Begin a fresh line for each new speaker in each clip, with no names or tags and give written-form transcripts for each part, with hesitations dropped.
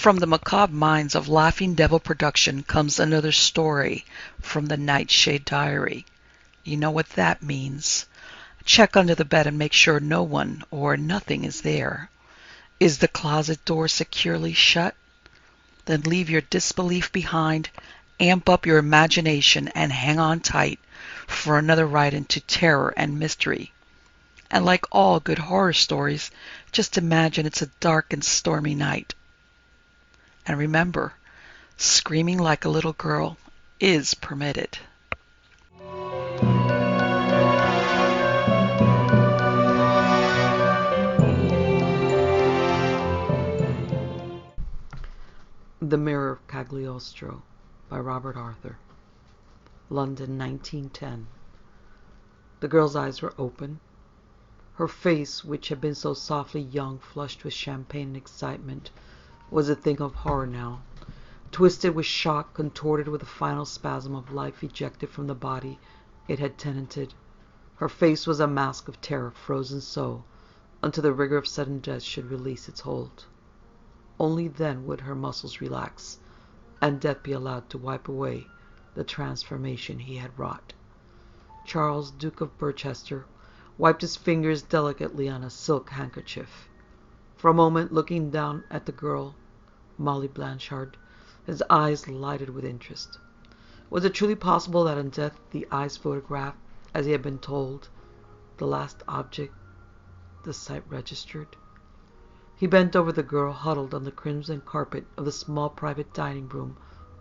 From the macabre minds of Laughing Devil Production comes another story from the Nightshade Diary. You know what that means. Check under the bed and make sure no one or nothing is there. Is the closet door securely shut? Then leave your disbelief behind, amp up your imagination, and hang on tight for another ride into terror and mystery. And like all good horror stories, just imagine it's a dark and stormy night. And remember, screaming like a little girl is permitted.
The Mirror of Cagliostro by Robert Arthur. London, 1910. The girl's eyes were open. Her face, which had been so softly young, flushed with champagne and excitement, was a thing of horror now, twisted with shock, contorted with a final spasm of life ejected from the body it had tenanted. Her face was a mask of terror, frozen so, until the rigor of sudden death should release its hold. Only then would her muscles relax, and death be allowed to wipe away the transformation he had wrought. Charles, Duke of Berchester, wiped his fingers delicately on a silk handkerchief. For a moment, looking down at the girl, Molly Blanchard, his eyes lighted with interest. Was it truly possible that in death the eyes photographed, as he had been told, the last object the sight registered? He bent over the girl huddled on the crimson carpet of the small private dining room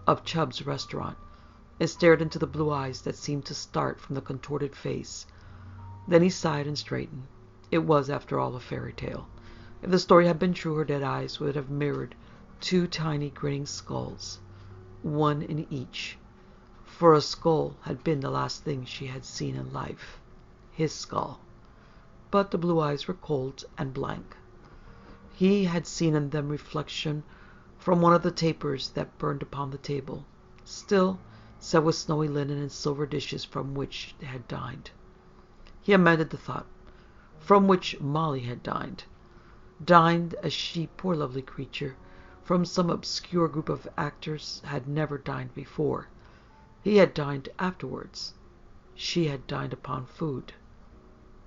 of Chubb's restaurant, and stared into the blue eyes that seemed to start from the contorted face. Then he sighed and straightened. It was, after all, a fairy tale. If the story had been true, her dead eyes would have mirrored two tiny grinning skulls, one in each, for a skull had been the last thing she had seen in life, his skull. But the blue eyes were cold and blank. He had seen in them reflection from one of the tapers that burned upon the table, still set with snowy linen and silver dishes from which they had dined. He amended the thought, from which Molly had dined. Dined as she, poor lovely creature, from some obscure group of actors, had never dined before. He had dined afterwards. She had dined upon food.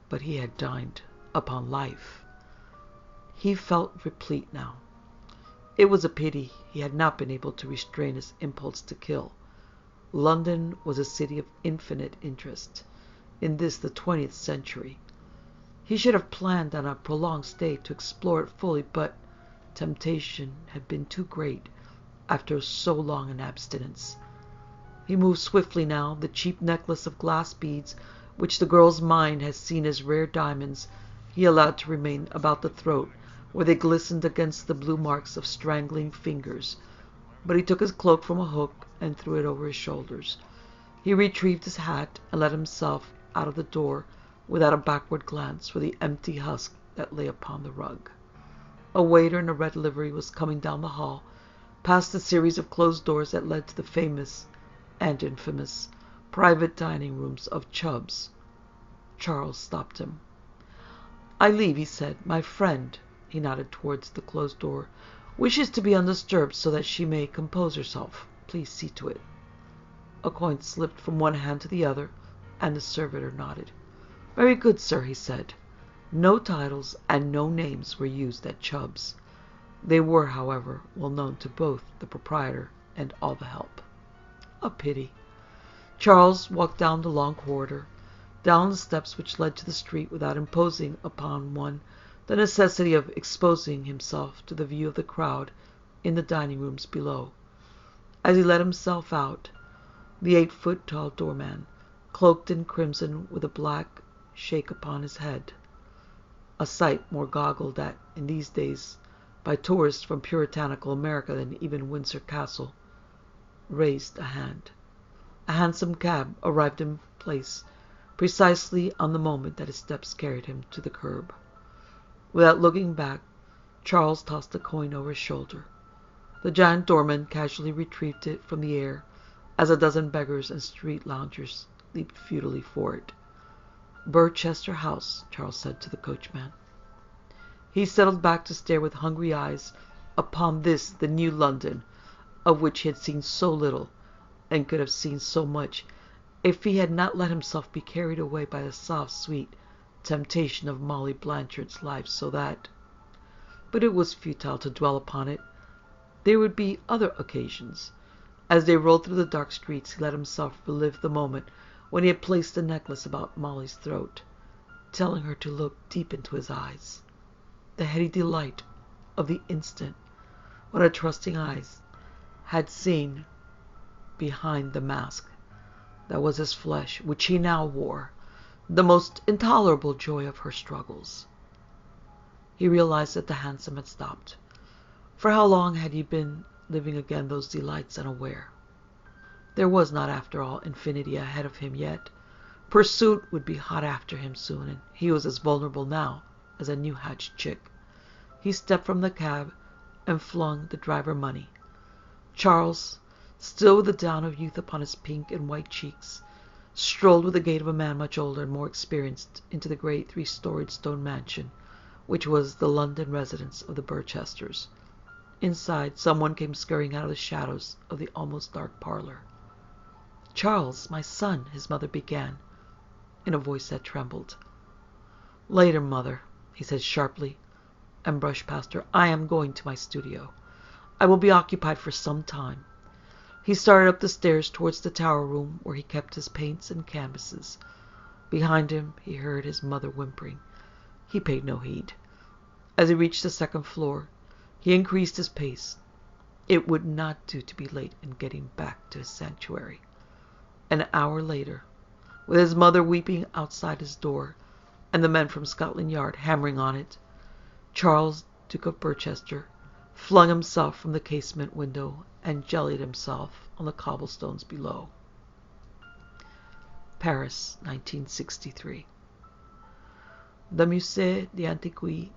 But he had dined upon life. He felt replete now. It was a pity he had not been able to restrain his impulse to kill. London was a city of infinite interest, in this the 20th century. He should have planned on a prolonged stay to explore it fully, but temptation had been too great after so long an abstinence. He moved swiftly now. The cheap necklace of glass beads, which the girl's mind had seen as rare diamonds, he allowed to remain about the throat, where they glistened against the blue marks of strangling fingers. But he took his cloak from a hook and threw it over his shoulders. He retrieved his hat and let himself out of the door without a backward glance for the empty husk that lay upon the rug. A waiter in a red livery was coming down the hall, past the series of closed doors that led to the famous and infamous private dining rooms of Chubb's. Charles stopped him. "I leave," he said. "My friend," he nodded towards the closed door, "wishes to be undisturbed so that she may compose herself. Please see to it." A coin slipped from one hand to the other, and the servitor nodded. "Very good, sir," he said. No titles and no names were used at Chubb's. They were, however, well known to both the proprietor and all the help. A pity. Charles walked down the long corridor, down the steps which led to the street, without imposing upon one the necessity of exposing himself to the view of the crowd in the dining rooms below. As he let himself out, the 8-foot-tall doorman, cloaked in crimson with a black shake upon his head, a sight more goggled at in these days by tourists from puritanical America than even Windsor Castle, raised a hand. A hansom cab arrived in place precisely on the moment that his steps carried him to the curb. Without looking back, Charles tossed the coin over his shoulder. The giant doorman casually retrieved it from the air as a dozen beggars and street loungers leaped futilely for it. "Berchester House," Charles said to the coachman. He settled back to stare with hungry eyes Upon this, the new London, of which he had seen so little, and could have seen so much, if he had not let himself be carried away by the soft, sweet temptation of Molly Blanchard's life, so that... But it was futile to dwell upon it. There would be other occasions. As they rolled through the dark streets, he let himself relive the moment when he had placed the necklace about Molly's throat, telling her to look deep into his eyes. The heady delight of the instant when her trusting eyes had seen behind the mask that was his flesh, which he now wore, the most intolerable joy of her struggles. He realized that the hansom had stopped. For how long had he been living again those delights unaware? There was not, after all, infinity ahead of him yet. Pursuit would be hot after him soon, and he was as vulnerable now as a new-hatched chick. He stepped from the cab and flung the driver money. Charles, still with the down of youth upon his pink and white cheeks, strolled with the gait of a man much older and more experienced into the great three-storied stone mansion, which was the London residence of the Birchesters. Inside, someone came scurrying out of the shadows of the almost dark parlor. "Charles, my son," his mother began, in a voice that trembled. "Later, mother," he said sharply, and brushed past her. "I am going to my studio. I will be occupied for some time." He started up the stairs towards the tower room where he kept his paints and canvases. Behind him he heard his mother whimpering. He paid no heed. As he reached the second floor, he increased his pace. It would not do to be late in getting back to his sanctuary. An hour later, with his mother weeping outside his door, and the men from Scotland Yard hammering on it, Charles, Duke of Birchester, flung himself from the casement window and jellied himself on the cobblestones below. Paris, 1963. The Musée d'Antiquité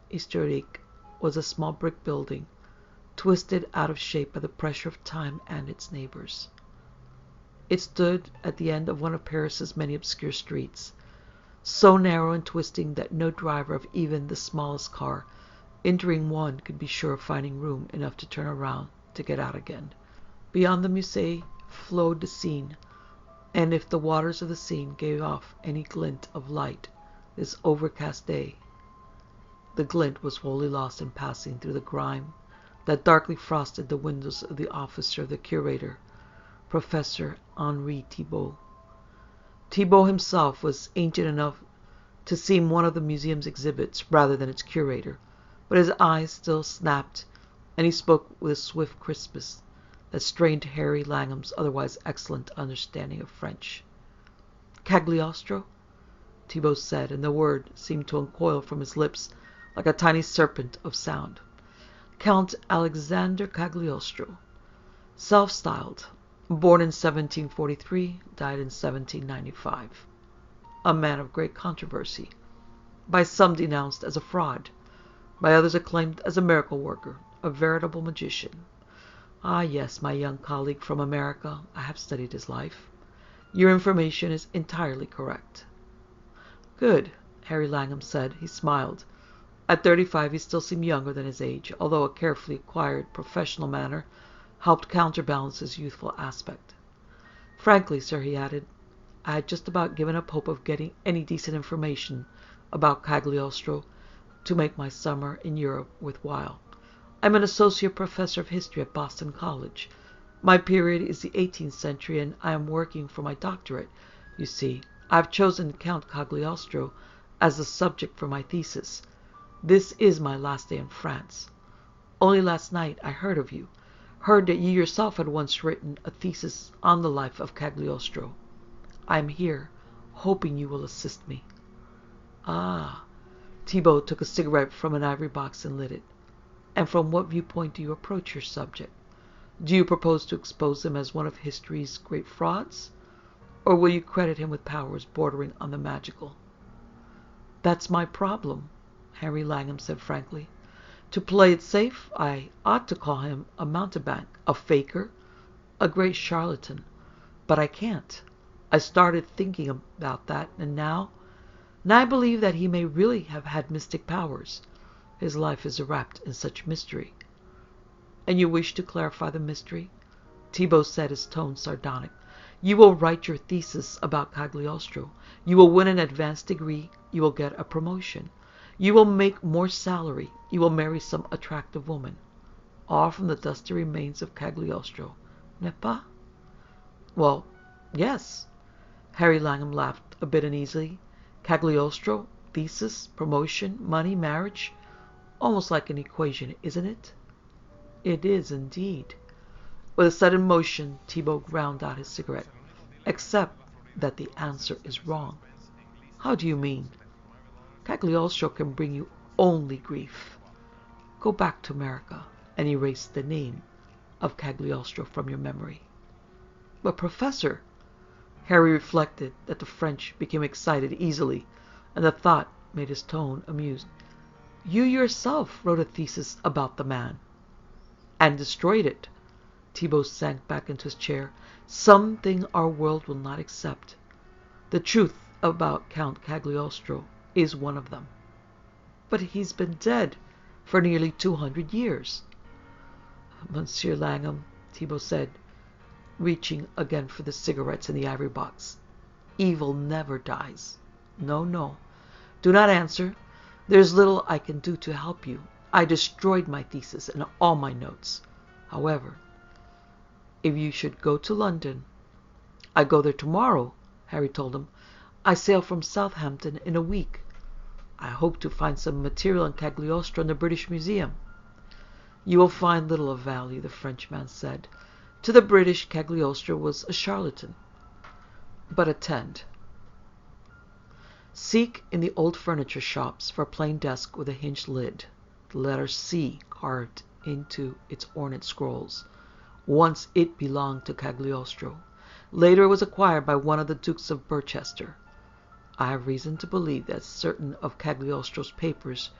Historique was a small brick building, twisted out of shape by the pressure of time and its neighbors. It stood at the end of one of Paris's many obscure streets, so narrow and twisting that no driver of even the smallest car entering one could be sure of finding room enough to turn around to get out again. Beyond the Musée flowed the Seine, and if the waters of the Seine gave off any glint of light this overcast day, the glint was wholly lost in passing through the grime that darkly frosted the windows of the office of the curator, Professor Henri Thibault. Thibault himself was ancient enough to seem one of the museum's exhibits rather than its curator, but his eyes still snapped, and he spoke with a swift crispness that strained Harry Langham's otherwise excellent understanding of French. "Cagliostro?" Thibault said, and the word seemed to uncoil from his lips like a tiny serpent of sound. "Count Alexander Cagliostro, self-styled, born in 1743, died in 1795. A man of great controversy, by some denounced as a fraud, by others acclaimed as a miracle worker, a veritable magician. Ah, yes, my young colleague from America, I have studied his life. Your information is entirely correct." "Good," Harry Langham said. He smiled. At 35 he still seemed younger than his age, although a carefully acquired professional manner helped counterbalance his youthful aspect. "Frankly, sir," he added, "I had just about given up hope of getting any decent information about Cagliostro to make my summer in Europe worthwhile. I'm an associate professor of history at Boston College. My period is the 18th century, and I am working for my doctorate. You see, I've chosen Count Cagliostro as the subject for my thesis. This is my last day in France. Only last night I heard of you, heard that you yourself had once written a thesis on the life of Cagliostro. I am here, hoping you will assist me." "Ah." Thibault took a cigarette from an ivory box and lit it. "And from what viewpoint do you approach your subject? Do you propose to expose him as one of history's great frauds? Or will you credit him with powers bordering on the magical?" "That's my problem," Harry Langham said frankly. "To play it safe, I ought to call him a mountebank, a faker, a great charlatan. But I can't. I started thinking about that, and now I believe that he may really have had mystic powers. His life is wrapped in such mystery." And you wish to clarify the mystery? Thibault said, his tone sardonic. You will write your thesis about Cagliostro. You will win an advanced degree. You will get a promotion. You will make more salary. You will marry some attractive woman. All from the dusty remains of Cagliostro. N'est pas? Well, yes. Harry Langham laughed a bit uneasily. Cagliostro, thesis, promotion, money, marriage. Almost like an equation, isn't it? It is indeed. With a sudden motion, Thibault ground out his cigarette. Except that the answer is wrong. How do you mean? Cagliostro can bring you only grief. Go back to America and erase the name of Cagliostro from your memory. But Professor, Harry reflected that the French became excited easily, and the thought made his tone amused. You yourself wrote a thesis about the man. And destroyed it. Thibault sank back into his chair. Something our world will not accept. The truth about Count Cagliostro is one of them. But he's been dead for nearly 200 years. Monsieur Langham, Thibault said, reaching again for the cigarettes in the ivory box. Evil never dies. No, no. Do not answer. There's little I can do to help you. I destroyed my thesis and all my notes. However, if you should go to London... I go there tomorrow, Harry told him. I sail from Southampton in a week. I hope to find some material on Cagliostro in the British Museum. You will find little of value, the Frenchman said. To the British, Cagliostro was a charlatan. But attend. Seek in the old furniture shops for a plain desk with a hinged lid, the letter C carved into its ornate scrolls. Once it belonged to Cagliostro. Later it was acquired by one of the Dukes of Burchester. I have reason to believe that certain of Cagliostro's papers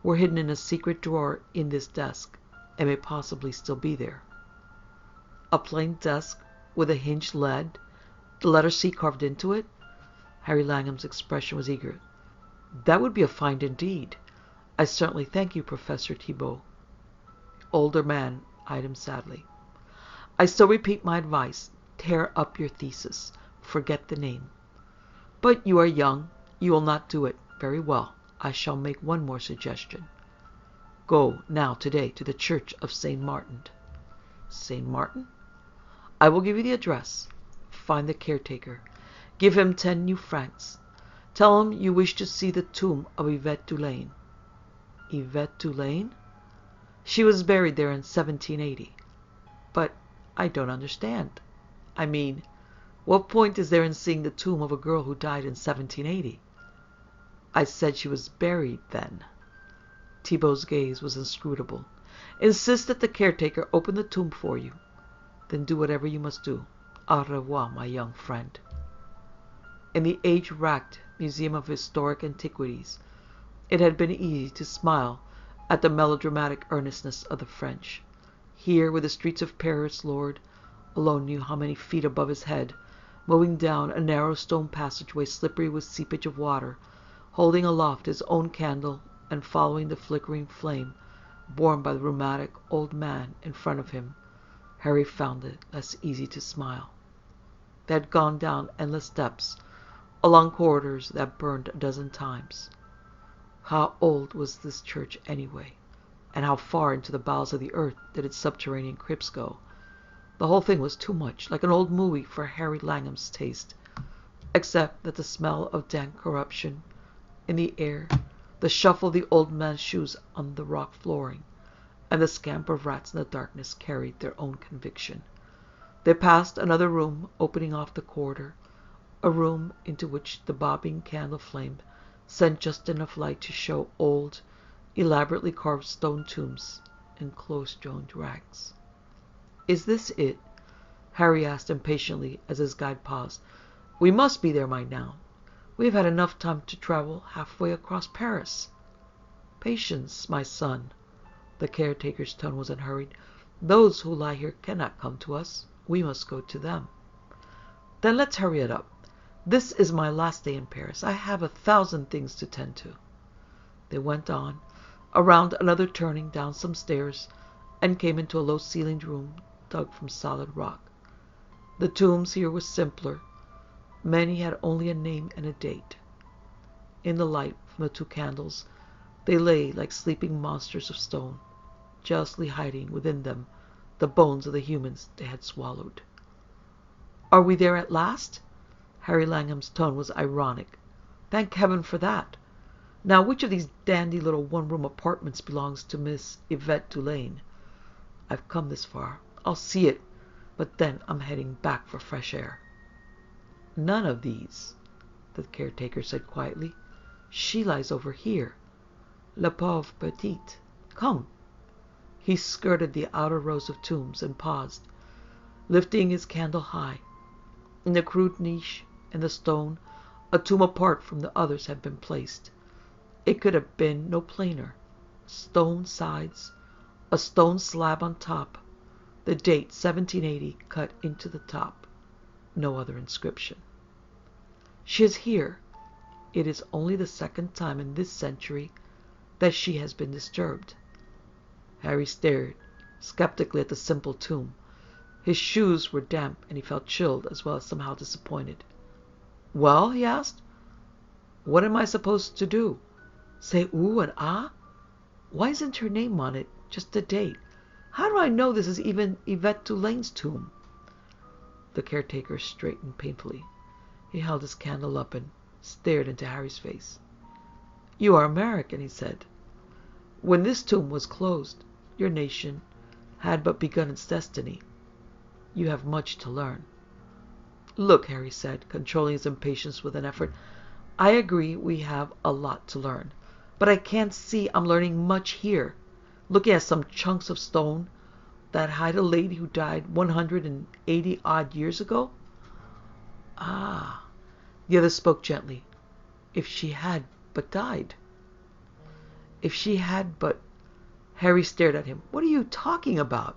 were hidden in a secret drawer in this desk, and may possibly still be there. A plain desk with a hinged lid, the letter C carved into it? Harry Langham's expression was eager. That would be a find indeed. I certainly thank you, Professor Thibault. Older man eyed him sadly. I still repeat my advice. Tear up your thesis. Forget the name. But you are young. You will not do it. Very well. I shall make one more suggestion. Go now today to the church of St. Martin. St. Martin? I will give you the address. Find the caretaker. Give him 10 new francs. Tell him you wish to see the tomb of Yvette Tunein. Yvette Tunein? She was buried there in 1780. But I don't understand. I mean, what point is there in seeing the tomb of a girl who died in 1780? I said she was buried then. Thibault's gaze was inscrutable. Insist that the caretaker open the tomb for you. Then do whatever you must do. Au revoir, my young friend. In the age-racked Museum of Historic Antiquities, it had been easy to smile at the melodramatic earnestness of the French. Here, where the streets of Paris, Lord alone knew how many feet above his head, moving down a narrow stone passageway slippery with seepage of water, holding aloft his own candle and following the flickering flame borne by the rheumatic old man in front of him, Harry found it less easy to smile. They had gone down endless steps, along corridors that burned a dozen times. How old was this church anyway? And how far into the bowels of the earth did its subterranean crypts go? The whole thing was too much like an old movie for Harry Langham's taste, except that the smell of dank corruption in the air, the shuffle of the old man's shoes on the rock flooring, and the scamper of rats in the darkness carried their own conviction. They passed another room opening off the corridor, a room into which the bobbing candle flame sent just enough light to show old, elaborately carved stone tombs in close-joined racks. Is this it? Harry asked impatiently as his guide paused. We must be there by now. We have had enough time to travel halfway across Paris. Patience, my son. The caretaker's tone was unhurried. Those who lie here cannot come to us. We must go to them. Then let's hurry it up. This is my last day in Paris. I have 1,000 things to tend to. They went on, around another turning, down some stairs, and came into a low-ceilinged room dug from solid rock. The tombs here were simpler. Many had only a name and a date. In the light from the 2 candles, they lay like sleeping monsters of stone, jealously hiding within them the bones of the humans they had swallowed. "Are we there at last?" Harry Langham's tone was ironic. "Thank heaven for that. Now, which of these dandy little one-room apartments belongs to Miss Yvette Tunein? I've come this far. I'll see it, but then I'm heading back for fresh air." "None of these," the caretaker said quietly. "She lies over here. La pauvre petite. Come." He skirted the outer rows of tombs and paused, lifting his candle high. In the crude niche in the stone, a tomb apart from the others had been placed. It could have been no plainer. Stone sides, a stone slab on top, the date 1780 cut into the top. No other inscription. "She is here. It is only the 2nd time in this century that she has been disturbed." Harry stared skeptically at the simple tomb. His shoes were damp, and he felt chilled as well as somehow disappointed. "Well?" he asked. "What am I supposed to do? Say ooh and ah? Why isn't her name on it? Just the date. How do I know this is even Yvette Tulein's tomb?" The caretaker straightened painfully. He held his candle up and stared into Harry's face. "You are American," he said. "When this tomb was closed, your nation had but begun its destiny. You have much to learn." "Look," Harry said, controlling his impatience with an effort, "I agree we have a lot to learn. But I can't see I'm learning much here. Looking at some chunks of stone that hide a lady who died 180-odd years ago." "Ah." The other spoke gently. "If she had but died." "If she had but..." Harry stared at him. "What are you talking about?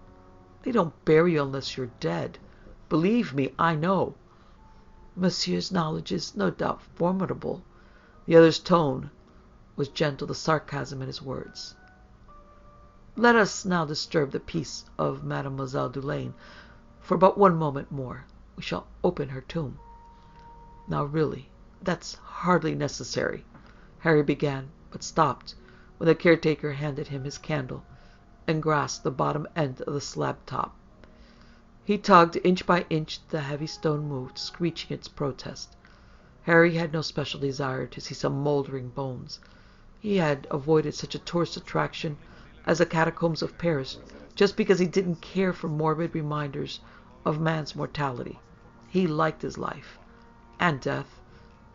They don't bury you unless you're dead. Believe me, I know." "Monsieur's knowledge is no doubt formidable." The other's tone was gentle, the sarcasm in his words. "Let us now disturb the peace of Mademoiselle Tunein for but one moment more. We shall open her tomb." "Now really, that's hardly necessary," Harry began, but stopped when the caretaker handed him his candle and grasped the bottom end of the slab top. He tugged inch by inch. The heavy stone moved, screeching its protest. Harry had no special desire to see some mouldering bones. He had avoided such a tourist attraction as the catacombs of Paris just because he didn't care for morbid reminders of man's mortality. He liked his life and death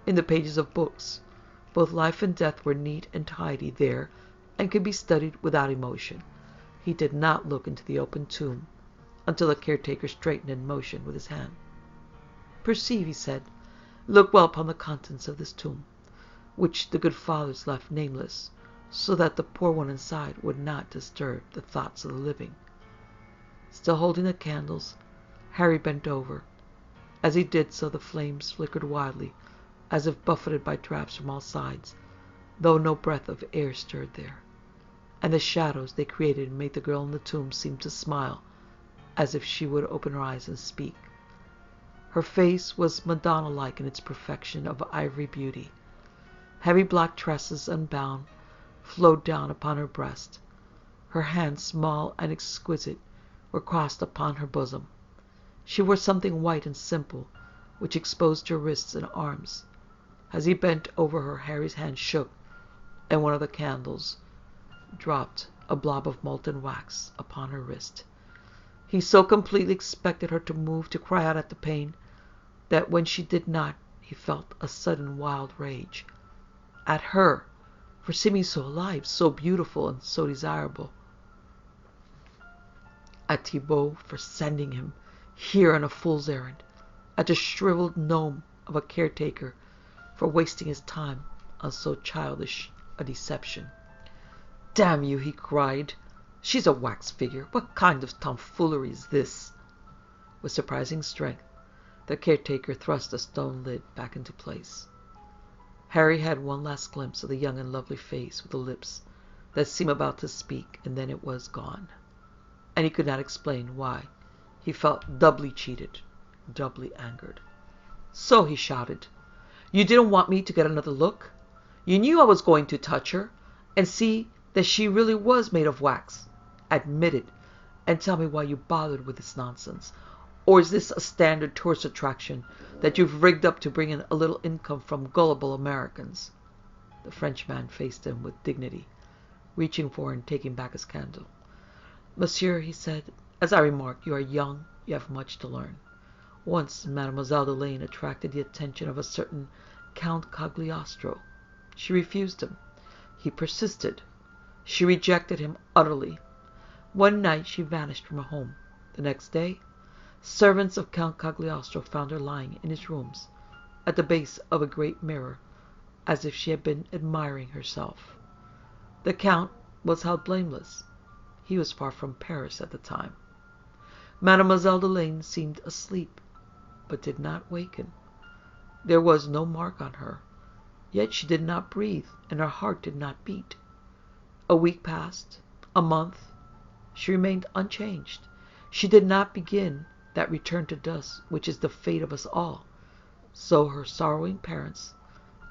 in the pages of books. Both life and death were neat and tidy there and could be studied without emotion. He did not look into the open tomb until the caretaker straightened and motioned with his hand. "Perceive," he said, "look well upon the contents of this tomb, which the good fathers left nameless, so that the poor one inside would not disturb the thoughts of the living." Still holding the candles, Harry bent over. As he did so, the flames flickered wildly, as if buffeted by drafts from all sides, though no breath of air stirred there. And the shadows they created made the girl in the tomb seem to smile, as if she would open her eyes and speak. Her face was Madonna-like in its perfection of ivory beauty. Heavy black tresses, unbound, flowed down upon her breast. Her hands, small and exquisite, were crossed upon her bosom. She wore something white and simple, which exposed her wrists and arms. As he bent over her, Harry's hand shook, and one of the candles dropped a blob of molten wax upon her wrist. He so completely expected her to move, to cry out at the pain, that when she did not, he felt a sudden wild rage. At her, for seeming so alive, so beautiful, and so desirable. At Thibault for sending him here on a fool's errand. At the shriveled gnome of a caretaker for wasting his time on so childish a deception. "Damn you," he cried. "She's a wax figure. What kind of tomfoolery is this?" With surprising strength, the caretaker thrust the stone lid back into place. Harry had one last glimpse of the young and lovely face with the lips that seemed about to speak, and then it was gone. and he could not explain why. He felt doubly cheated, doubly angered. So he shouted, "You didn't want me to get another look? You knew I was going to touch her and see that she really was made of wax. Admit it, and tell me why you bothered with this nonsense. Or is this a standard tourist attraction that you've rigged up to bring in a little income from gullible Americans?" The Frenchman faced him with dignity, reaching for and taking back his candle. "Monsieur," he said, "as I remarked, you are young, you have much to learn. Once Mademoiselle Delaine attracted the attention of a certain Count Cagliostro. She refused him. He persisted. She rejected him utterly. One night she vanished from her home. The next day, servants of Count Cagliostro found her lying in his rooms, at the base of a great mirror, as if she had been admiring herself. The Count was held blameless. He was far from Paris at the time. Mademoiselle Delaine seemed asleep, but did not waken. There was no mark on her, yet she did not breathe, and her heart did not beat. A week passed, a month. She remained unchanged. She did not begin that return to dust which is the fate of us all. So her sorrowing parents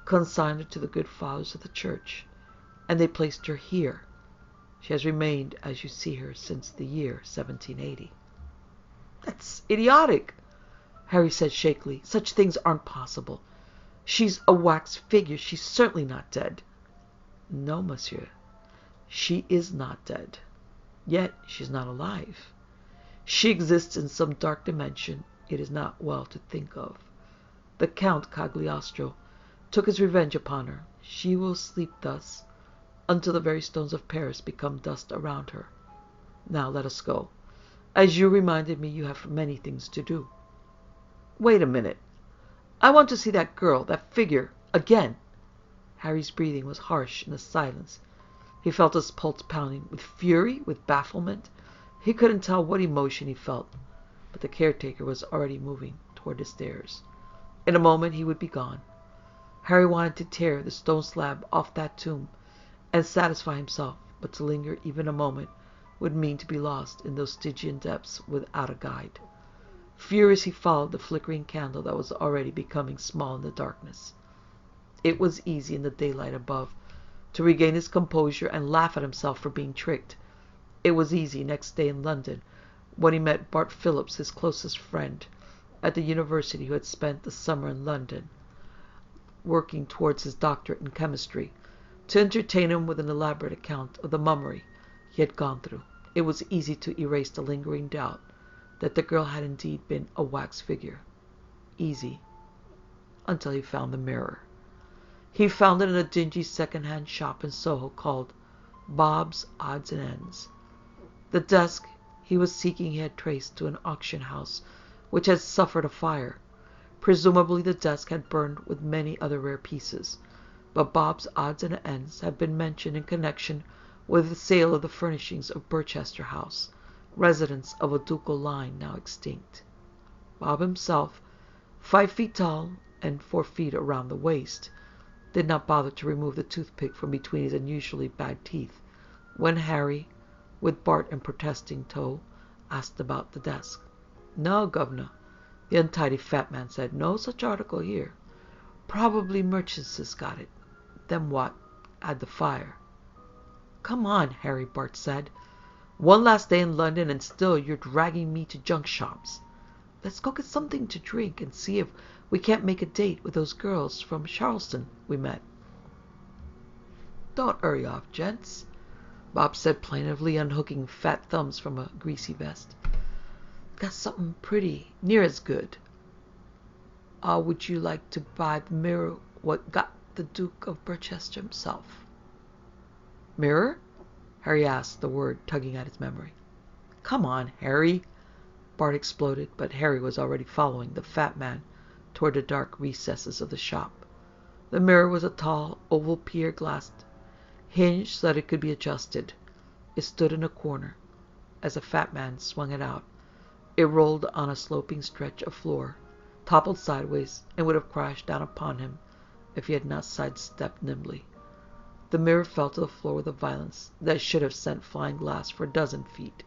consigned her to the good fathers of the church, and they placed her here. She has remained as you see her since the year 1780. "That's idiotic," Harry said shakily. "Such things aren't possible. She's a wax figure. She's certainly not dead." "No, monsieur. She is not dead. Yet she's not alive. She exists in some dark dimension it is not well to think of. The Count Cagliostro took his revenge upon her. She will sleep thus until the very stones of Paris become dust around her. Now let us go. As you reminded me, you have many things to do." "Wait a minute. I want to see that girl, that figure, again." Harry's breathing was harsh in the silence. He felt his pulse pounding, with fury, with bafflement. He couldn't tell what emotion he felt, but the caretaker was already moving toward the stairs. In a moment he would be gone. Harry wanted to tear the stone slab off that tomb and satisfy himself, but to linger even a moment would mean to be lost in those Stygian depths without a guide. Furious, he followed the flickering candle that was already becoming small in the darkness. It was easy in the daylight above to regain his composure and laugh at himself for being tricked. It was easy next day in London, when he met Bart Phillips, his closest friend at the university, who had spent the summer in London working towards his doctorate in chemistry, to entertain him with an elaborate account of the mummery he had gone through. It was easy to erase the lingering doubt that the girl had indeed been a wax figure. Easy, until he found the mirror. He found it in a dingy second-hand shop in Soho called Bob's Odds and Ends. The desk he was seeking he had traced to an auction house which had suffered a fire. Presumably the desk had burned with many other rare pieces, but Bob's Odds and Ends had been mentioned in connection with the sale of the furnishings of Birchester House, residence of a ducal line now extinct. Bob himself, 5 feet tall and 4 feet around the waist, did not bother to remove the toothpick from between his unusually bad teeth when Harry, with Bart in protesting tow, asked about the desk. "No, governor," the untidy fat man said. "No such article here. Probably merchants has got it. Them what had the fire." "Come on, Harry," Bart said. "One last day in London and still you're dragging me to junk shops. Let's go get something to drink and see if we can't make a date with those girls from Charleston we met." "Don't hurry off, gents," Bob said plaintively, unhooking fat thumbs from a greasy vest. "Got something pretty near as good. Would you like to buy the mirror what got the Duke of Birchester himself?" "Mirror?" Harry asked, the word tugging at his memory. "Come on, Harry," Bart exploded, but Harry was already following the fat man toward the dark recesses of the shop. The mirror was a tall, oval pier-glass, hinged so that it could be adjusted. It stood in a corner. As the fat man swung it out, it rolled on a sloping stretch of floor, toppled sideways, and would have crashed down upon him if he had not sidestepped nimbly. The mirror fell to the floor with a violence that should have sent flying glass for a dozen feet.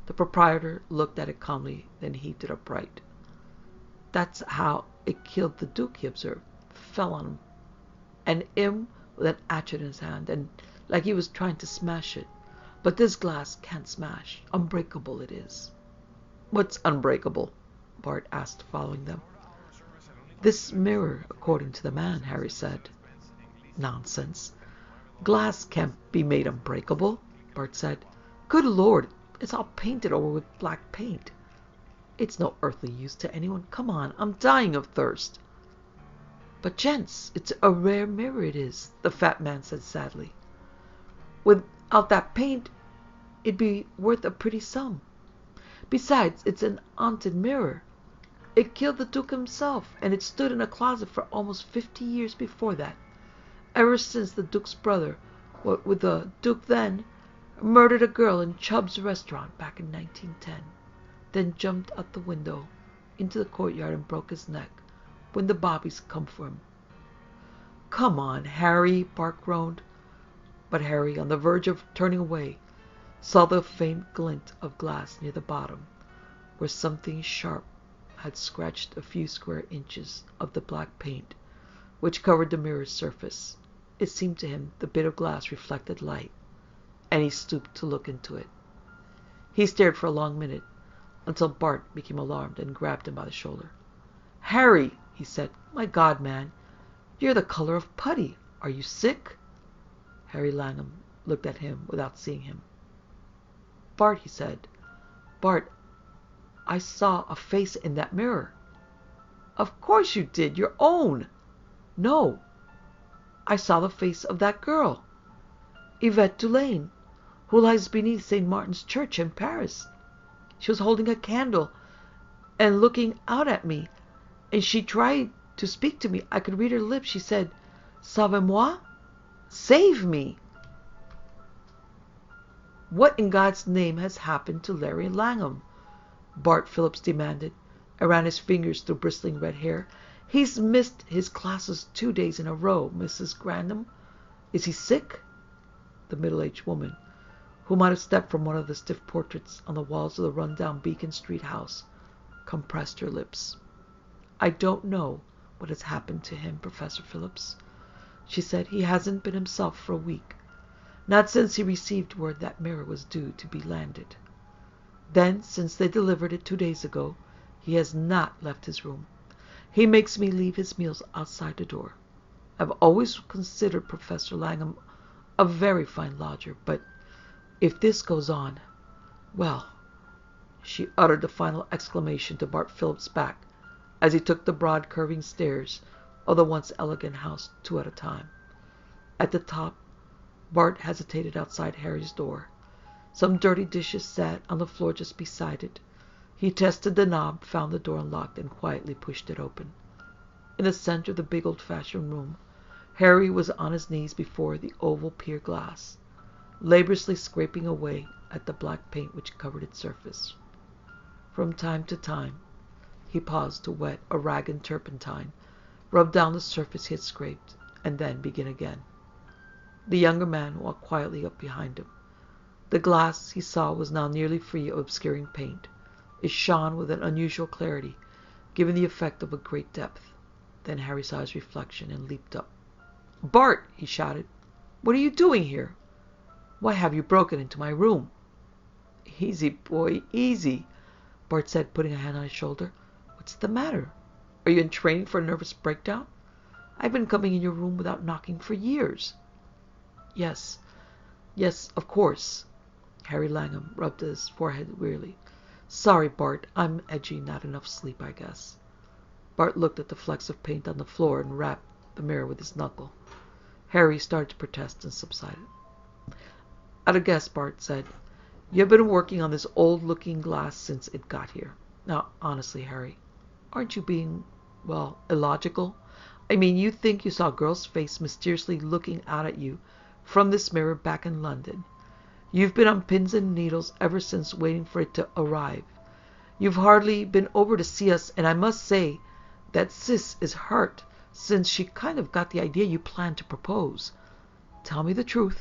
The proprietor looked at it calmly, then heaved it upright. That's how it killed the Duke, he observed. Fell on him. And him with an hatchet in his hand, and like he was trying to smash it. But this glass can't smash. Unbreakable it is. What's unbreakable? Bart asked, following them. This mirror, according to the man, Harry said. Nonsense. Glass can't be made unbreakable, Bart said. Good Lord, it's all painted over with black paint. It's no earthly use to anyone. Come on, I'm dying of thirst. But, gents, it's a rare mirror it is, the fat man said sadly. Without that paint, it'd be worth a pretty sum. Besides, it's an haunted mirror. It killed the Duke himself, and it stood in a closet for almost 50 years before that. Ever since the Duke's brother, what with the Duke then, murdered a girl in Chubb's restaurant back in 1910, then jumped out the window into the courtyard and broke his neck when the bobbies come for him. Come on, Harry, Bart groaned. But Harry, on the verge of turning away, saw the faint glint of glass near the bottom, where something sharp had scratched a few square inches of the black paint which covered the mirror's surface. It seemed to him the bit of glass reflected light, and he stooped to look into it. He stared for a long minute, until Bart became alarmed and grabbed him by the shoulder. Harry, he said, my God, man, you're the color of putty. Are you sick? Harry Langham looked at him without seeing him. Bart, he said, Bart, I saw a face in that mirror. Of course you did, your own. No, I saw the face of that girl, Yvette Tunein, who lies beneath St. Martin's Church in Paris. She was holding a candle and looking out at me, and she tried to speak to me. I could read her lips. She said, Sauvez-moi, save me. What in God's name has happened to Larry Langham? Bart Phillips demanded, and ran his fingers through bristling red hair. He's missed his classes 2 days in a row, Mrs. Grandam. Is he sick? The middle-aged woman, who might have stepped from one of the stiff portraits on the walls of the run-down Beacon Street house, compressed her lips. I don't know what has happened to him, Professor Phillips, she said. He hasn't been himself for a week. Not since he received word that mirror was due to be landed. Then, since they delivered it 2 days ago, he has not left his room. He makes me leave his meals outside the door. I've always considered Professor Langham a very fine lodger, but if this goes on, well, she uttered the final exclamation to Bart Phillips' back as he took the broad curving stairs of the once elegant house 2 at a time. At the top, Bart hesitated outside Harry's door. Some dirty dishes sat on the floor just beside it. He tested the knob, found the door unlocked, and quietly pushed it open. In the center of the big old-fashioned room, Harry was on his knees before the oval pier glass, laboriously scraping away at the black paint which covered its surface. From time to time, he paused to wet a rag in turpentine, rub down the surface he had scraped, and then begin again. The younger man walked quietly up behind him. The glass, he saw, was now nearly free of obscuring paint. It shone with an unusual clarity, giving the effect of a great depth. Then Harry saw his reflection and leaped up. Bart, he shouted, what are you doing here? Why have you broken into my room? Easy, boy, easy, Bart said, putting a hand on his shoulder. What's the matter? Are you in training for a nervous breakdown? I've been coming in your room without knocking for years. Yes, of course. Harry Langham rubbed his forehead wearily. Sorry, Bart, I'm edgy, not enough sleep, I guess. Bart looked at the flecks of paint on the floor and rapped the mirror with his knuckle. Harry started to protest and subsided. At a guess, Bart said, you've been working on this old-looking glass since it got here. Now, honestly, Harry, aren't you being, well, illogical? I mean, you think you saw a girl's face mysteriously looking out at you from this mirror back in London. You've been on pins and needles ever since, waiting for it to arrive. You've hardly been over to see us, and I must say that Sis is hurt, since she kind of got the idea you planned to propose. Tell me the truth.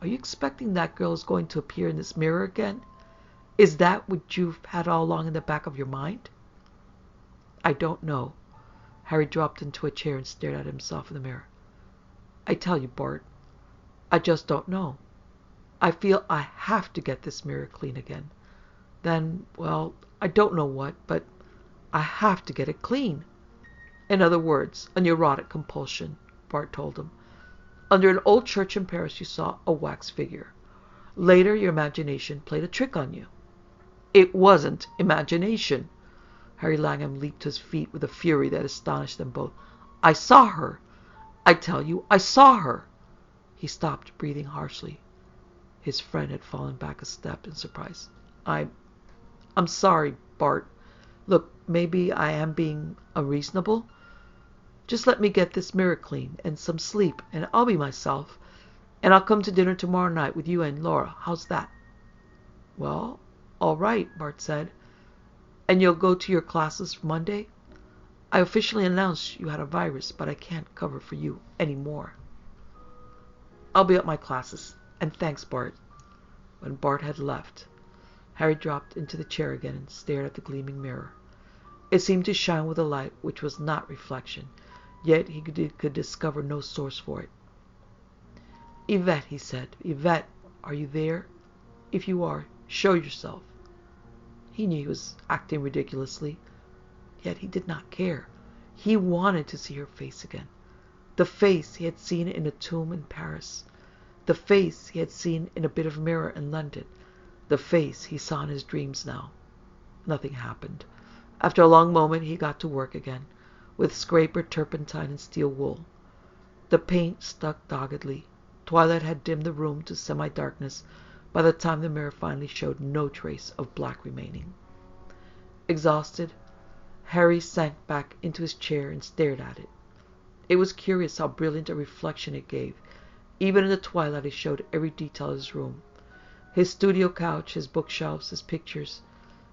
Are you expecting that girl is going to appear in this mirror again? Is that what you've had all along in the back of your mind? I don't know. Harry dropped into a chair and stared at himself in the mirror. I tell you, Bart, I just don't know. I feel I have to get this mirror clean again. Then, well, I don't know what, but I have to get it clean. In other words, a neurotic compulsion, Bart told him. Under an old church in Paris you saw a wax figure. Later your imagination played a trick on you. It wasn't imagination. Harry Langham leaped to his feet with a fury that astonished them both. I saw her. I tell you, I saw her. He stopped, breathing harshly. His friend had fallen back a step in surprise. I'm sorry, Bart. Look, maybe I am being unreasonable. Just let me get this mirror clean and some sleep, and I'll be myself. And I'll come to dinner tomorrow night with you and Laura. How's that? Well, all right, Bart said. And you'll go to your classes for Monday? I officially announced you had a virus, but I can't cover for you anymore. I'll be at my classes. And thanks, Bart. When Bart had left, Harry dropped into the chair again and stared at the gleaming mirror. It seemed to shine with a light which was not reflection, yet he could discover no source for it. Yvette, he said. Yvette, are you there? If you are, show yourself. He knew he was acting ridiculously, yet he did not care. He wanted to see her face again. The face he had seen in a tomb in Paris. The face he had seen in a bit of mirror in London. The face he saw in his dreams now. Nothing happened. After a long moment he got to work again, with scraper, turpentine, and steel wool. The paint stuck doggedly. Twilight had dimmed the room to semi-darkness by the time the mirror finally showed no trace of black remaining. Exhausted, Harry sank back into his chair and stared at it. It was curious how brilliant a reflection it gave. Even in the twilight it showed every detail of his room. His studio couch, his bookshelves, his pictures,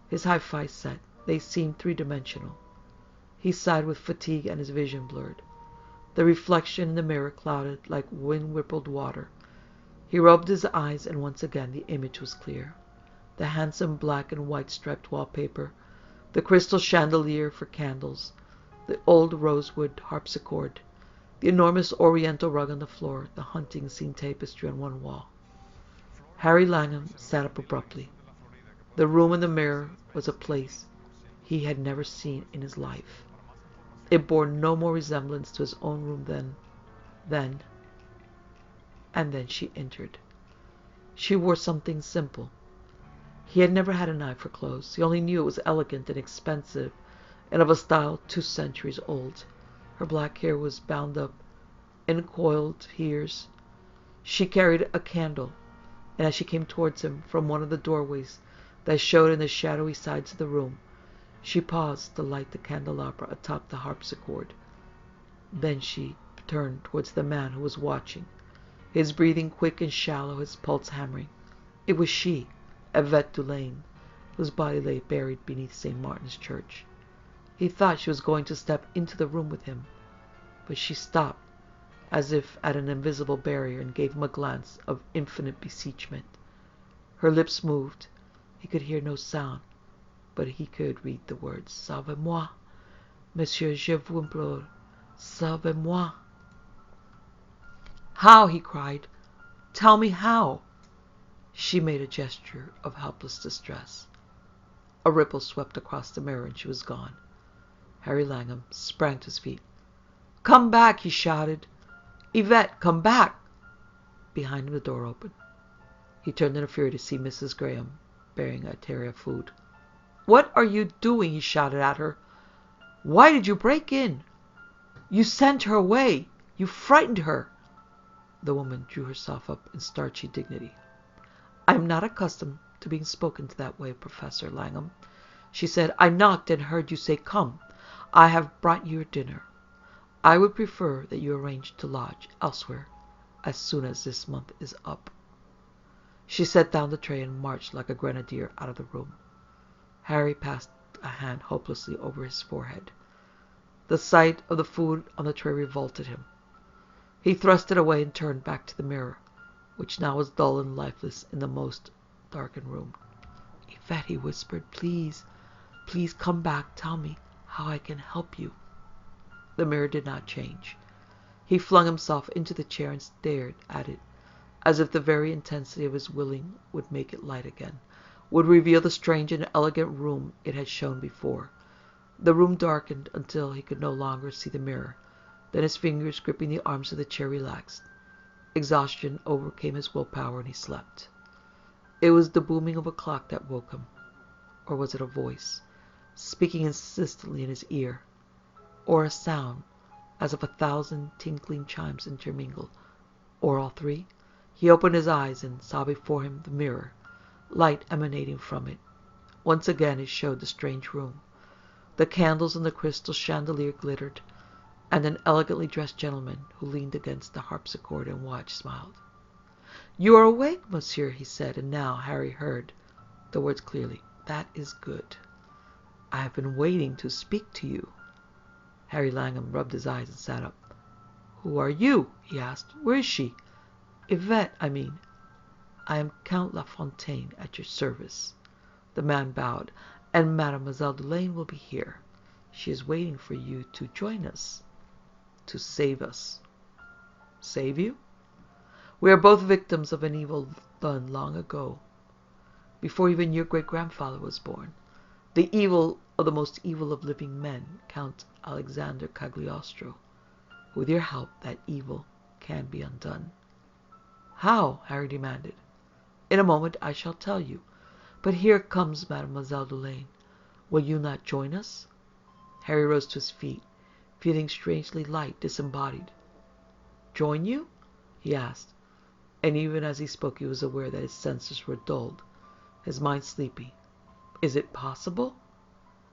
his hi-fi set, they seemed three-dimensional. He sighed with fatigue and his vision blurred. The reflection in the mirror clouded like wind-rippled water. He rubbed his eyes and once again the image was clear. The handsome black and white striped wallpaper, the crystal chandelier for candles, the old rosewood harpsichord, the enormous oriental rug on the floor, the hunting scene tapestry on one wall. Harry Langham sat up abruptly. The room in the mirror was a place he had never seen in his life. It bore no more resemblance to his own room than. And then she entered. She wore something simple. He had never had an eye for clothes. He only knew it was elegant and expensive, and of a style 2 centuries old. Her black hair was bound up in coiled ears. She carried a candle, and as she came towards him from one of the doorways that showed in the shadowy sides of the room, she paused to light the candelabra atop the harpsichord. Then she turned towards the man who was watching, his breathing quick and shallow, his pulse hammering. It was she, Yvette Dulaine, whose body lay buried beneath St. Martin's Church. He thought she was going to step into the room with him, but she stopped, as if at an invisible barrier, and gave him a glance of infinite beseechment. Her lips moved. He could hear no sound, but he could read the words, Sauvez-moi, Monsieur, je vous implore, sauvez-moi. How? He cried. Tell me how. She made a gesture of helpless distress. A ripple swept across the mirror and she was gone. Harry Langham sprang to his feet. Come back, he shouted. Yvette, come back. Behind him the door opened. He turned in a fury to see Mrs. Graham bearing a tray of food. What are you doing? He shouted at her. Why did you break in? You sent her away. You frightened her. The woman drew herself up in starchy dignity. I am not accustomed to being spoken to that way, Professor Langham, she said. I knocked and heard you say, come. I have brought you your dinner. I would prefer that you arrange to lodge elsewhere as soon as this month is up. She set down the tray and marched like a grenadier out of the room. Harry passed a hand hopelessly over his forehead. The sight of the food on the tray revolted him. He thrust it away and turned back to the mirror, which now was dull and lifeless in the most darkened room. Yvette, he whispered, please, please come back. Tell me how I can help you. The mirror did not change. He flung himself into the chair and stared at it, as if the very intensity of his willing would make it light again, would reveal the strange and elegant room it had shown before. The room darkened until he could no longer see the mirror. Then his fingers gripping the arms of the chair relaxed. Exhaustion overcame his willpower and he slept. It was the booming of a clock that woke him. Or was it a voice, speaking insistently in his ear? Or a sound, as of 1,000 tinkling chimes intermingled? Or all three? He opened his eyes and saw before him the mirror, light emanating from it. Once again it showed the strange room. The candles in the crystal chandelier glittered, and an elegantly dressed gentleman who leaned against the harpsichord and watched smiled. "You are awake, monsieur," he said, and now Harry heard the words clearly. "That is good. I have been waiting to speak to you." Harry Langham rubbed his eyes and sat up. "Who are you?" he asked. "Where is she?" "Yvette, I mean." "I am Count La Fontaine, at your service." The man bowed. "And Mademoiselle Delaine will be here. She is waiting for you to join us. To save us." "Save you?" "We are both victims of an evil done long ago, before even your great-grandfather was born. The evil of the most evil of living men, Count Alexander Cagliostro. With your help, that evil can be undone." "How?" Harry demanded. "In a moment I shall tell you. But here comes Mademoiselle Delaine. Will you not join us?" Harry rose to his feet, feeling strangely light, disembodied. "Join you?" he asked, and even as he spoke he was aware that his senses were dulled, his mind sleepy. "Is it possible?"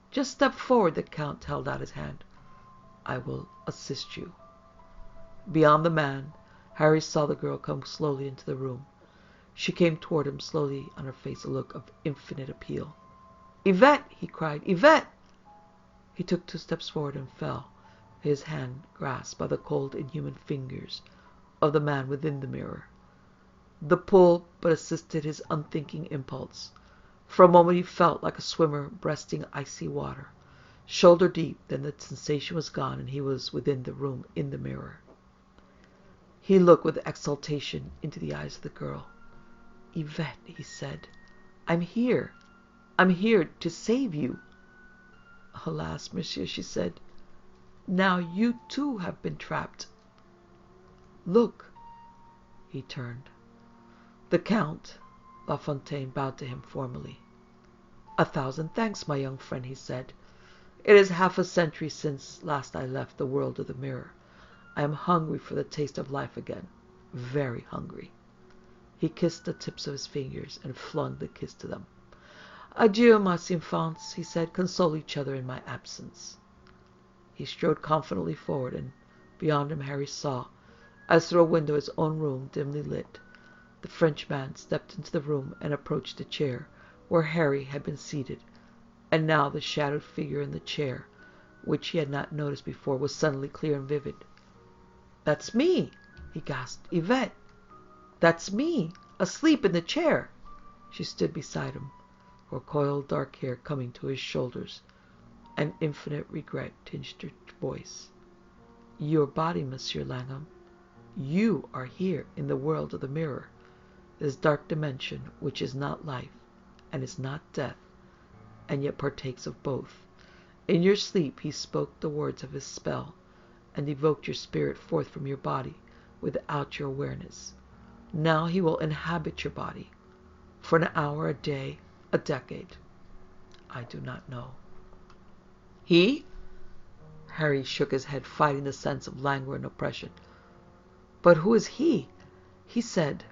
"Just step forward." The Count held out his hand. "I will assist you." Beyond the man, Harry saw the girl come slowly into the room. She came toward him, slowly, on her face a look of infinite appeal. "Yvette!" he cried. "Yvette!" He took 2 steps forward and fell, his hand grasped by the cold, inhuman fingers of the man within the mirror. The pull but assisted his unthinking impulse. For a moment he felt like a swimmer breasting icy water, shoulder deep. Then the sensation was gone, and he was within the room, in the mirror. He looked with exultation into the eyes of the girl. "Yvette," he said, "I'm here. I'm here to save you." "Alas, monsieur," she said, "now you too have been trapped." "Look." He turned. The Count La Fontaine bowed to him formally. "1,000 thanks, my young friend," he said. "It is half a century since last I left the world of the mirror. I am hungry for the taste of life again. Very hungry." He kissed the tips of his fingers and flung the kiss to them. "Adieu, mes enfants," he said. "Console each other in my absence." He strode confidently forward, and beyond him Harry saw, as through a window, his own room dimly lit. The Frenchman stepped into the room and approached the chair where Harry had been seated, and now the shadowed figure in the chair, which he had not noticed before, was suddenly clear and vivid. "That's me," he gasped. "Yvette! That's me, asleep in the chair." She stood beside him, her coiled dark hair coming to his shoulders, and infinite regret tinged her voice. "Your body, Monsieur Langham. You are here in the world of the mirror, this dark dimension which is not life and is not death, and yet partakes of both. In your sleep he spoke the words of his spell, and evoked your spirit forth from your body without your awareness. Now he will inhabit your body, for an hour, a day, a decade. I do not know." "He?" Harry shook his head, fighting the sense of languor and oppression. "But who is he?" "He said,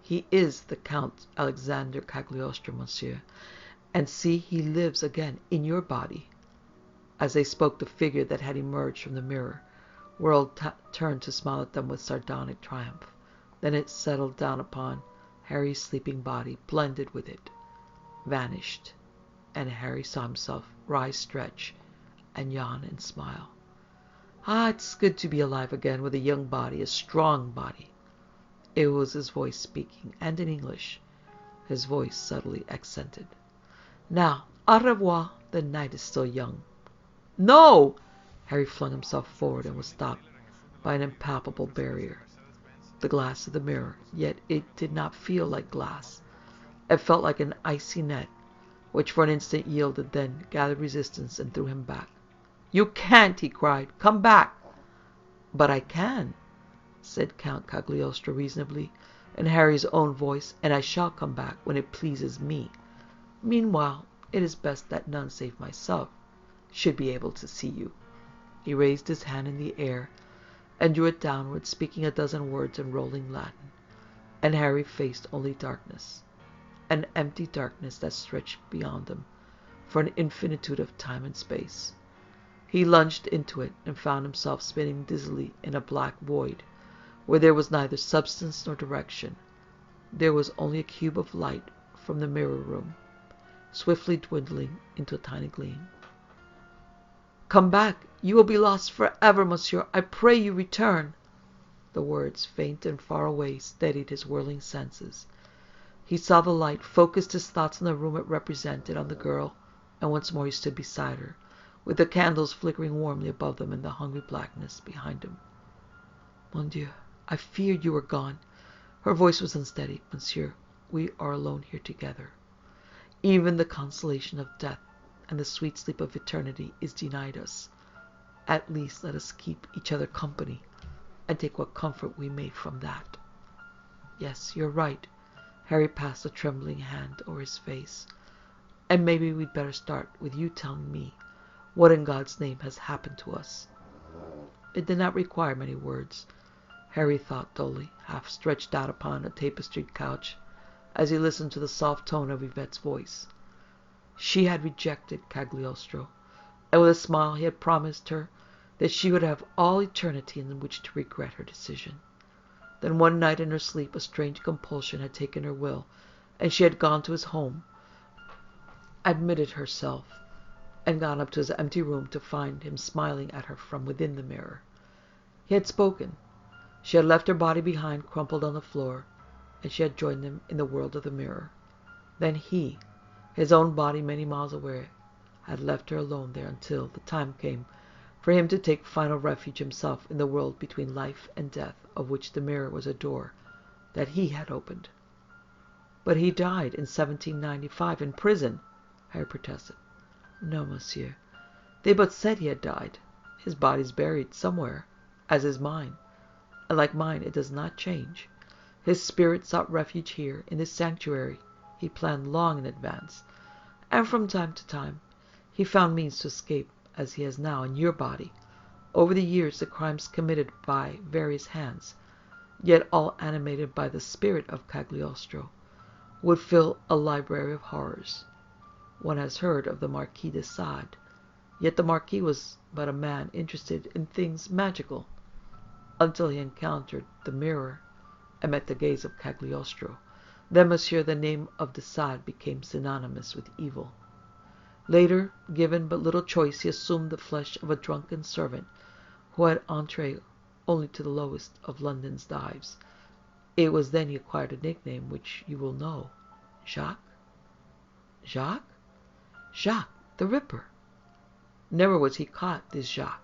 'He is the Count Alexander Cagliostro, monsieur. And see, he lives again in your body.'" As they spoke, the figure that had emerged from the mirror turned to smile at them with sardonic triumph. Then it settled down upon Harry's sleeping body, blended with it, vanished, and Harry saw himself rise, stretch, and yawn and smile. "Ah, it's good to be alive again, with a young body, a strong body." It was his voice speaking, and in English, his voice subtly accented. Now, au revoir, the night is still young. No! Harry flung himself forward and was stopped by an impalpable barrier. The glass of the mirror, yet it did not feel like glass. It felt like an icy net, which for an instant yielded, then gathered resistance and threw him back. You can't, he cried. Come back. But I can, said Count Cagliostro reasonably, in Harry's own voice, and I shall come back when it pleases me. Meanwhile, it is best that none save myself should be able to see you. He raised his hand in the air and drew it downward, speaking a dozen words in rolling Latin, and Harry faced only darkness, an empty darkness that stretched beyond him for an infinitude of time and space. He lunged into it and found himself spinning dizzily in a black void where there was neither substance nor direction. There was only a cube of light from the mirror room, swiftly dwindling into a tiny gleam. Come back! You will be lost forever, monsieur. I pray you return. The words, faint and far away, steadied his whirling senses. He saw the light, focused his thoughts on the room it represented, on the girl, and once more he stood beside her, with the candles flickering warmly above them and the hungry blackness behind him. Mon Dieu, I feared you were gone. Her voice was unsteady. Monsieur, we are alone here together. Even the consolation of death and the sweet sleep of eternity is denied us. At least let us keep each other company and take what comfort we may from that. Yes, you're right. Harry passed a trembling hand over his face. And maybe we'd better start with you telling me what in God's name has happened to us. It did not require many words, Harry thought dully, half stretched out upon a tapestried couch, as he listened to the soft tone of Yvette's voice. She had rejected Cagliostro, and with a smile he had promised her that she would have all eternity in which to regret her decision. Then one night in her sleep a strange compulsion had taken her will, and she had gone to his home, admitted herself, and gone up to his empty room to find him smiling at her from within the mirror. He had spoken. She had left her body behind, crumpled on the floor, and she had joined him in the world of the mirror. Then he, his own body many miles away, had left her alone there until the time came for him to take final refuge himself in the world between life and death, of which the mirror was a door that he had opened. But he died in 1795 in prison, Harry protested. No, monsieur. They but said he had died. His body's buried somewhere, as is mine. And like mine, it does not change. His spirit sought refuge here, in this sanctuary he planned long in advance. And from time to time, he found means to escape, as he has now in your body. Over the years, the crimes committed by various hands, yet all animated by the spirit of Cagliostro, would fill a library of horrors. One has heard of the Marquis de Sade, yet the Marquis was but a man interested in things magical, until he encountered the mirror and met the gaze of Cagliostro. Then, monsieur, the name of de Sade became synonymous with evil. Later, given but little choice, he assumed the flesh of a drunken servant who had entree only to the lowest of London's dives. It was then he acquired a nickname which you will know. Jacques? Jacques? Jacques, the Ripper. Never was he caught, this Jacques.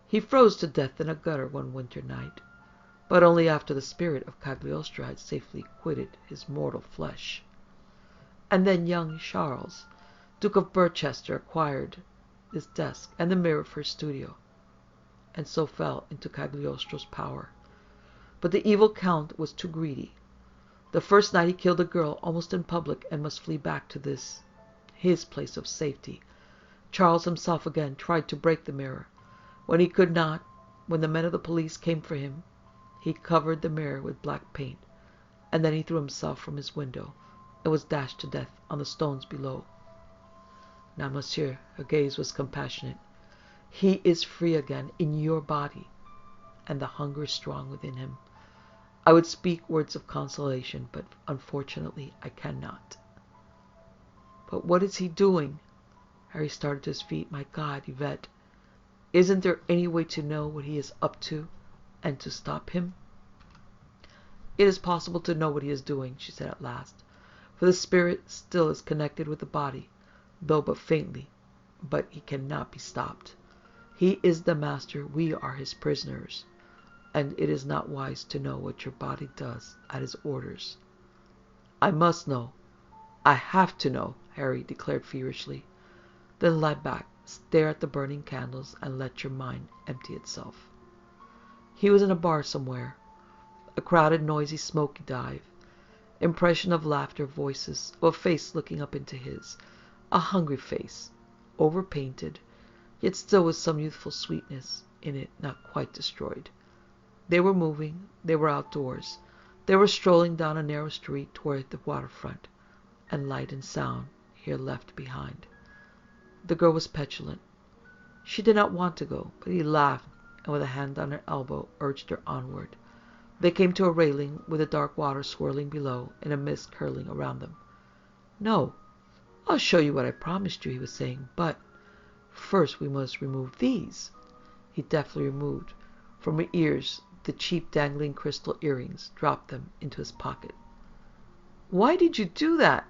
He froze to death in a gutter one winter night, but only after the spirit of Cagliostro had safely quitted his mortal flesh. And then young Charles, Duke of Burchester, acquired this desk and the mirror for his studio, and so fell into Cagliostro's power. But the evil Count was too greedy. The first night he killed a girl almost in public and must flee back to this, his place of safety. Charles himself again tried to break the mirror. When he could not, when the men of the police came for him, he covered the mirror with black paint, and then he threw himself from his window and was dashed to death on the stones below. Now, monsieur, her gaze was compassionate, he is free again in your body, and the hunger is strong within him. I would speak words of consolation, but unfortunately I cannot. But what is he doing? Harry started to his feet. My God, Yvette, isn't there any way to know what he is up to and to stop him? It is possible to know what he is doing, she said at last, for the spirit still is connected with the body. though but faintly, but he cannot be stopped. He is the master, we are his prisoners, and it is not wise to know what your body does at his orders. I must know. I have to know, Harry declared feverishly. Then lie back, stare at the burning candles, and let your mind empty itself. He was in a bar somewhere. A crowded, noisy, smoky dive. Impression of laughter, voices, of a face looking up into his. A hungry face, overpainted, yet still with some youthful sweetness in it not quite destroyed. They were moving. They were outdoors. They were strolling down a narrow street toward the waterfront, and light and sound here left behind. The girl was petulant. She did not want to go, but he laughed, and with a hand on her elbow urged her onward. They came to a railing with the dark water swirling below and a mist curling around them. No, I'll show you what I promised you, he was saying, but first we must remove these. He deftly removed from her ears the cheap dangling crystal earrings, dropped them into his pocket. Why did you do that?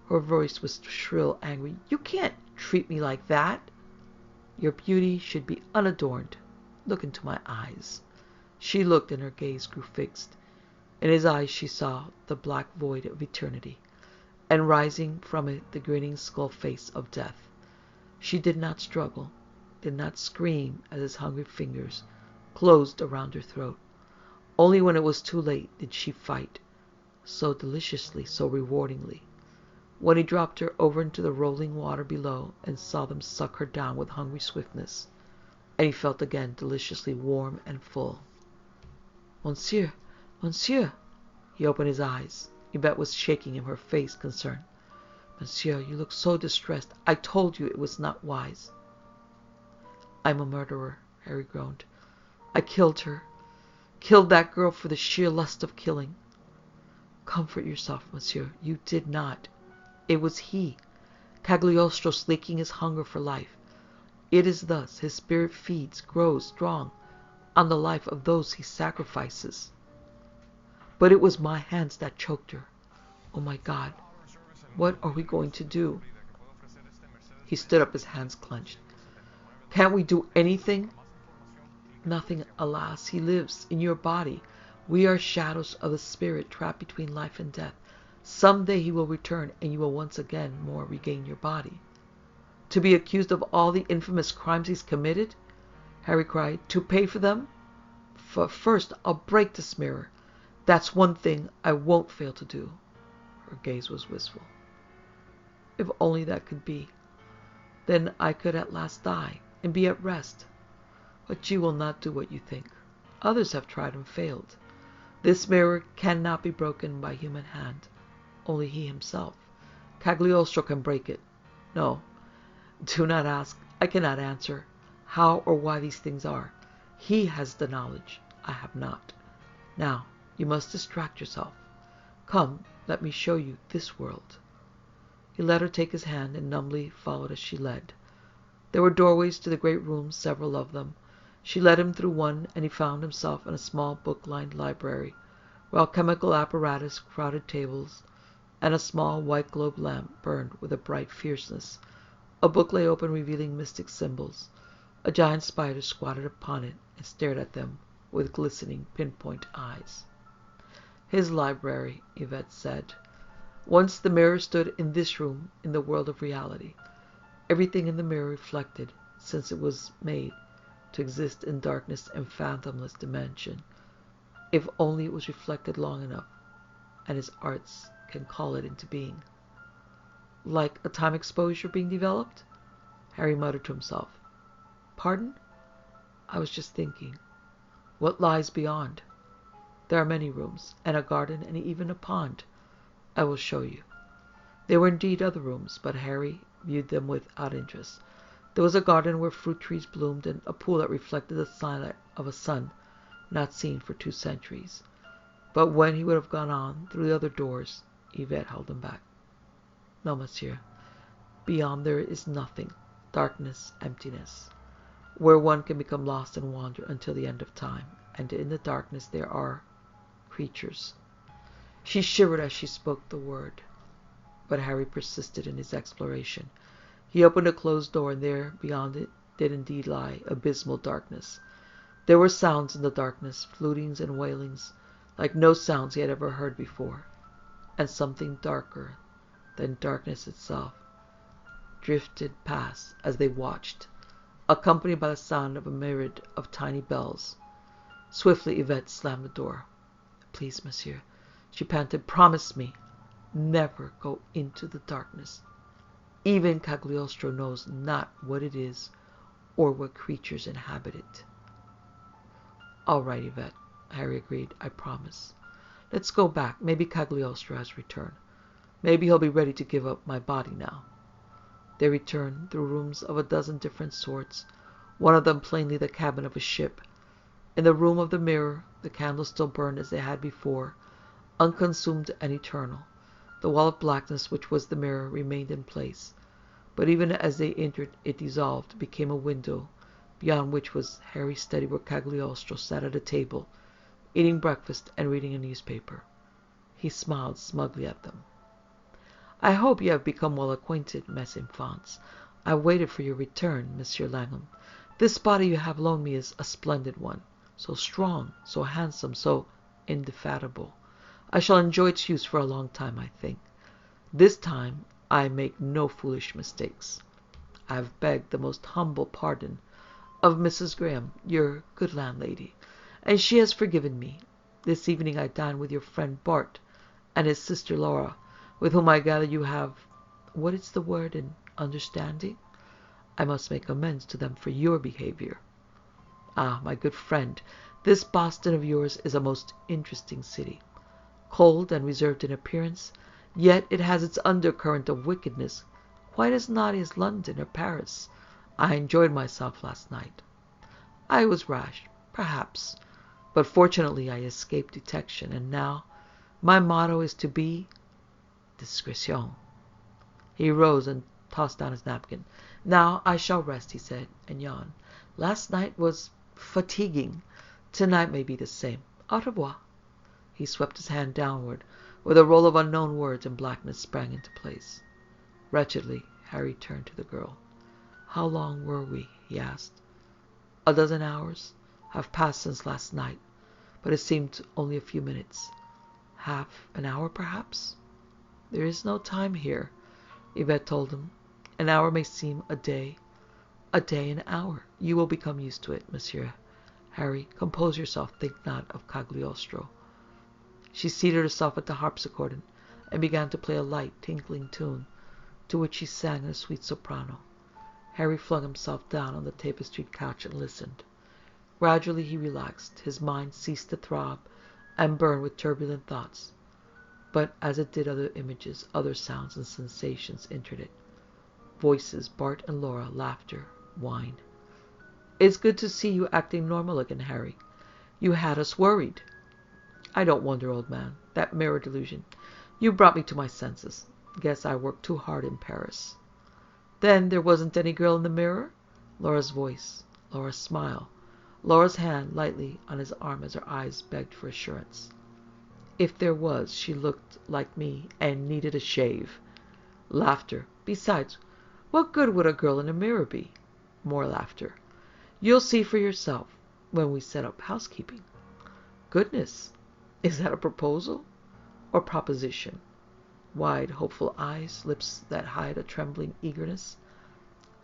Her voice was shrill, angry. You can't treat me like that. Your beauty should be unadorned. Look into my eyes. She looked, and her gaze grew fixed. In his eyes she saw the black void of eternity, and rising from it the grinning skull face of death. She did not struggle, did not scream as his hungry fingers closed around her throat. Only when it was too late did she fight, so deliciously, so rewardingly. When he dropped her over into the rolling water below and saw them suck her down with hungry swiftness, and he felt again deliciously warm and full. Monsieur, Monsieur, he opened his eyes. Yvette was shaking him, her face concerned. Monsieur, you look so distressed. I told you it was not wise. I'm a murderer, Harry groaned. I killed her. Killed that girl for the sheer lust of killing. Comfort yourself, Monsieur. You did not. It was he, Cagliostro, slaking his hunger for life. It is thus his spirit feeds, grows strong, on the life of those he sacrifices. But it was my hands that choked her. Oh my God, what are we going to do? He stood up, his hands clenched. Can't we do anything? Nothing, alas. He lives in your body. We are shadows of the spirit trapped between life and death. Some day he will return, and you will once again more regain your body. To be accused of all the infamous crimes he's committed? Harry cried. To pay for them? First, I'll break this mirror. That's one thing I won't fail to do. Her gaze was wistful. If only that could be. Then I could at last die and be at rest. But you will not do what you think. Others have tried and failed. This mirror cannot be broken by human hand. Only he himself, Cagliostro, can break it. No, do not ask. I cannot answer how or why these things are. He has the knowledge. I have not. Now, you must distract yourself. Come, let me show you this world. He let her take his hand and numbly followed as she led. There were doorways to the great rooms, several of them. She led him through one, and he found himself in a small book-lined library, where alchemical apparatus, crowded tables, and a small white globe lamp burned with a bright fierceness. A book lay open, revealing mystic symbols. A giant spider squatted upon it and stared at them with glistening pinpoint eyes. His library, Yvette said. Once the mirror stood in this room, in the world of reality. Everything in the mirror reflected, since it was made to exist in darkness and fathomless dimension. If only it was reflected long enough, and his arts can call it into being. Like a time exposure being developed? Harry muttered to himself. Pardon? I was just thinking. What lies beyond? There are many rooms, and a garden, and even a pond. I will show you. There were indeed other rooms, but Harry viewed them without interest. There was a garden where fruit trees bloomed, and a pool that reflected the sunlight of a sun not seen for 2 centuries. But when he would have gone on through the other doors, Yvette held him back. No, monsieur. Beyond there is nothing. Darkness, emptiness. Where one can become lost and wander until the end of time. And in the darkness there are creatures. She shivered as she spoke the word. But Harry persisted in his exploration. He opened a closed door, and there, beyond it, did indeed lie abysmal darkness. There were sounds in the darkness, flutings and wailings, like no sounds he had ever heard before. And something darker than darkness itself drifted past as they watched, accompanied by the sound of a myriad of tiny bells. Swiftly Yvette slammed the door. "Please, monsieur," she panted, "promise me. Never go into the darkness. Even Cagliostro knows not what it is or what creatures inhabit it." "All right, Yvette," Harry agreed. "I promise. Let's go back. Maybe Cagliostro has returned. Maybe he'll be ready to give up my body now." They returned through rooms of a dozen different sorts, one of them plainly the cabin of a ship. In the room of the mirror, the candles still burned as they had before, unconsumed and eternal. The wall of blackness which was the mirror remained in place, but even as they entered it dissolved, became a window, beyond which was Harry's study, where Cagliostro sat at a table, eating breakfast and reading a newspaper. He smiled smugly at them. "I hope you have become well acquainted, mes enfants. I waited for your return, Monsieur Langham. This body you have loaned me is a splendid one, so strong, so handsome, so indefatigable. I shall enjoy its use for a long time, I think. This time I make no foolish mistakes. I have begged the most humble pardon of Mrs. Graham, your good landlady, and she has forgiven me. This evening I dine with your friend Bart and his sister Laura, with whom I gather you have, what is the word, an understanding? I must make amends to them for your behavior. Ah, my good friend, this Boston of yours is a most interesting city. Cold and reserved in appearance, yet it has its undercurrent of wickedness, quite as naughty as London or Paris. I enjoyed myself last night. I was rash, perhaps, but fortunately I escaped detection, and now my motto is to be discretion." He rose and tossed down his napkin. "Now I shall rest," he said, and yawned. "Last night was fatiguing. Tonight may be the same. Au revoir." He swept his hand downward, where the roll of unknown words in blackness sprang into place. Wretchedly, Harry turned to the girl. "How long were we?" he asked. "A dozen hours have passed since last night, but it seemed only a few minutes. Half an hour, perhaps?" "There is no time here," Yvette told him. "An hour may seem a day an hour. You will become used to it, monsieur. Harry, compose yourself. Think not of Cagliostro." She seated herself at the harpsichord and began to play a light, tinkling tune, to which she sang in a sweet soprano. Harry flung himself down on the tapestried couch and listened. Gradually he relaxed. His mind ceased to throb and burn with turbulent thoughts. But as it did, other images, other sounds and sensations entered it. Voices, Bart and Laura, laughter, wine. "It's good to see you acting normal again, Harry. You had us worried." "I don't wonder, old man. That mirror delusion. You brought me to my senses. Guess I worked too hard in Paris." "Then there wasn't any girl in the mirror?" Laura's voice, Laura's smile, Laura's hand lightly on his arm as her eyes begged for assurance. "If there was, she looked like me and needed a shave." Laughter. "Besides, what good would a girl in a mirror be?" More laughter. "You'll see for yourself when we set up housekeeping." "Goodness! Is that a proposal or proposition?" Wide, hopeful eyes, lips that hide a trembling eagerness.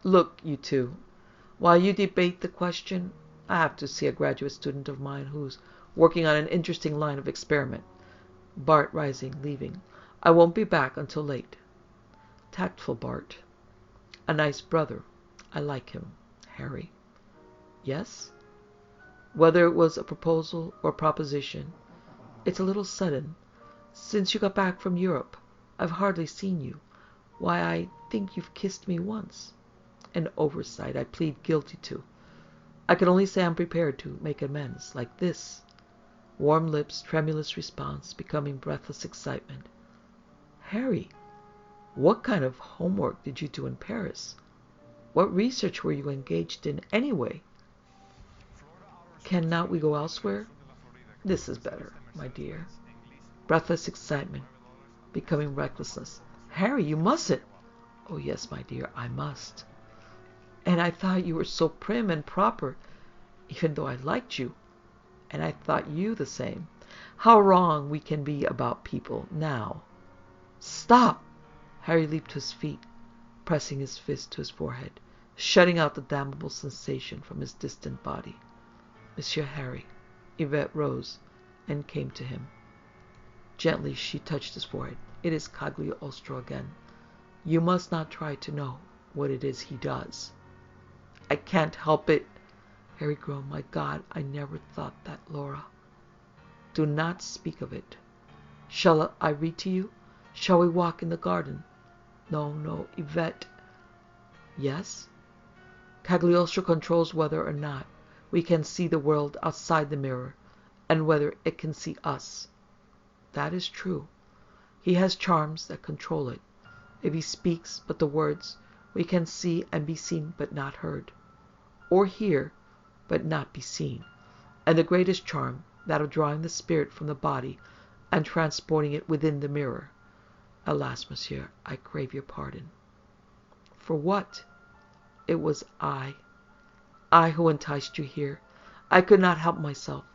"Look, you two, while you debate the question, I have to see a graduate student of mine who's working on an interesting line of experiment." Bart rising, leaving. "I won't be back until late." Tactful Bart. A nice brother. I like him. Harry. "Yes?" "Whether it was a proposal or proposition, it's a little sudden. Since you got back from Europe, I've hardly seen you. Why, I think you've kissed me once." "An oversight I plead guilty to. I can only say I'm prepared to make amends, like this." Warm lips, tremulous response, becoming breathless excitement. "Harry, what kind of homework did you do in Paris? What research were you engaged in, anyway? Cannot we go elsewhere? This is better, my dear." Breathless excitement, becoming recklessness. Harry, you mustn't. Oh, yes, my dear, I must. And I thought you were so prim and proper, even though I liked you. And I thought you the same. How wrong we can be about people now. Stop! Harry leaped to his feet, pressing his fist to his forehead, shutting out the damnable sensation from his distant body. Monsieur Harry. Yvette rose and came to him. Gently she touched his forehead. It is Cagliostro again. You must not try to know what it is he does. I can't help it. Harry groaned. My God, I never thought that, Laura. Do not speak of it. Shall I read to you? Shall we walk in the garden? No, no, Yvette. Yes? Cagliostro controls whether or not we can see the world outside the mirror, and whether it can see us. That is true. He has charms that control it. If he speaks but the words, we can see and be seen but not heard, or hear but not be seen. And the greatest charm, that of drawing the spirit from the body and transporting it within the mirror. Alas, monsieur, I crave your pardon. For what? It was I who enticed you here. I could not help myself.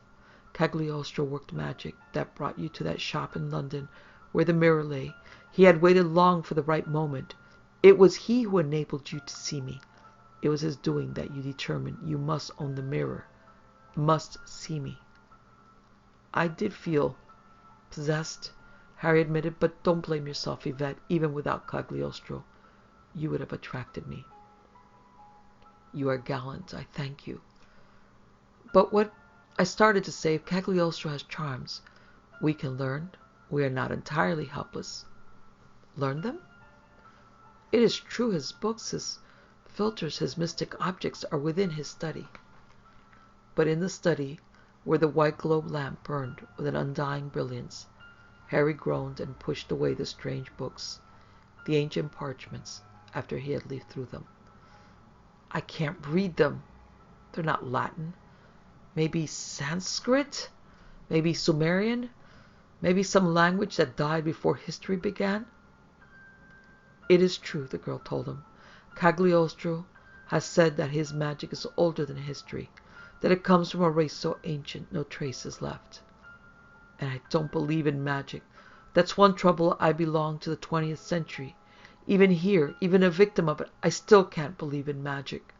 Cagliostro worked magic that brought you to that shop in London where the mirror lay. He had waited long for the right moment. It was he who enabled you to see me. It was his doing that you determined you must own the mirror, must see me. I did feel possessed, Harry admitted, but don't blame yourself, Yvette. Even without Cagliostro, you would have attracted me. You are gallant, I thank you. But what I started to say, if Cagliostro has charms we can learn, we are not entirely helpless. Learn them? It is true his books, his philters, his mystic objects are within his study. But in the study, where the white globe lamp burned with an undying brilliance, Harry groaned and pushed away the strange books, the ancient parchments, after he had leafed through them. I can't read them. They're not Latin. Maybe Sanskrit? Maybe Sumerian? Maybe some language that died before history began? It is true, the girl told him. Cagliostro has said that his magic is older than history, that it comes from a race so ancient no trace is left. And I don't believe in magic. That's one trouble. I belong to the 20th century. Even here, even a victim of it, I still can't believe in magic.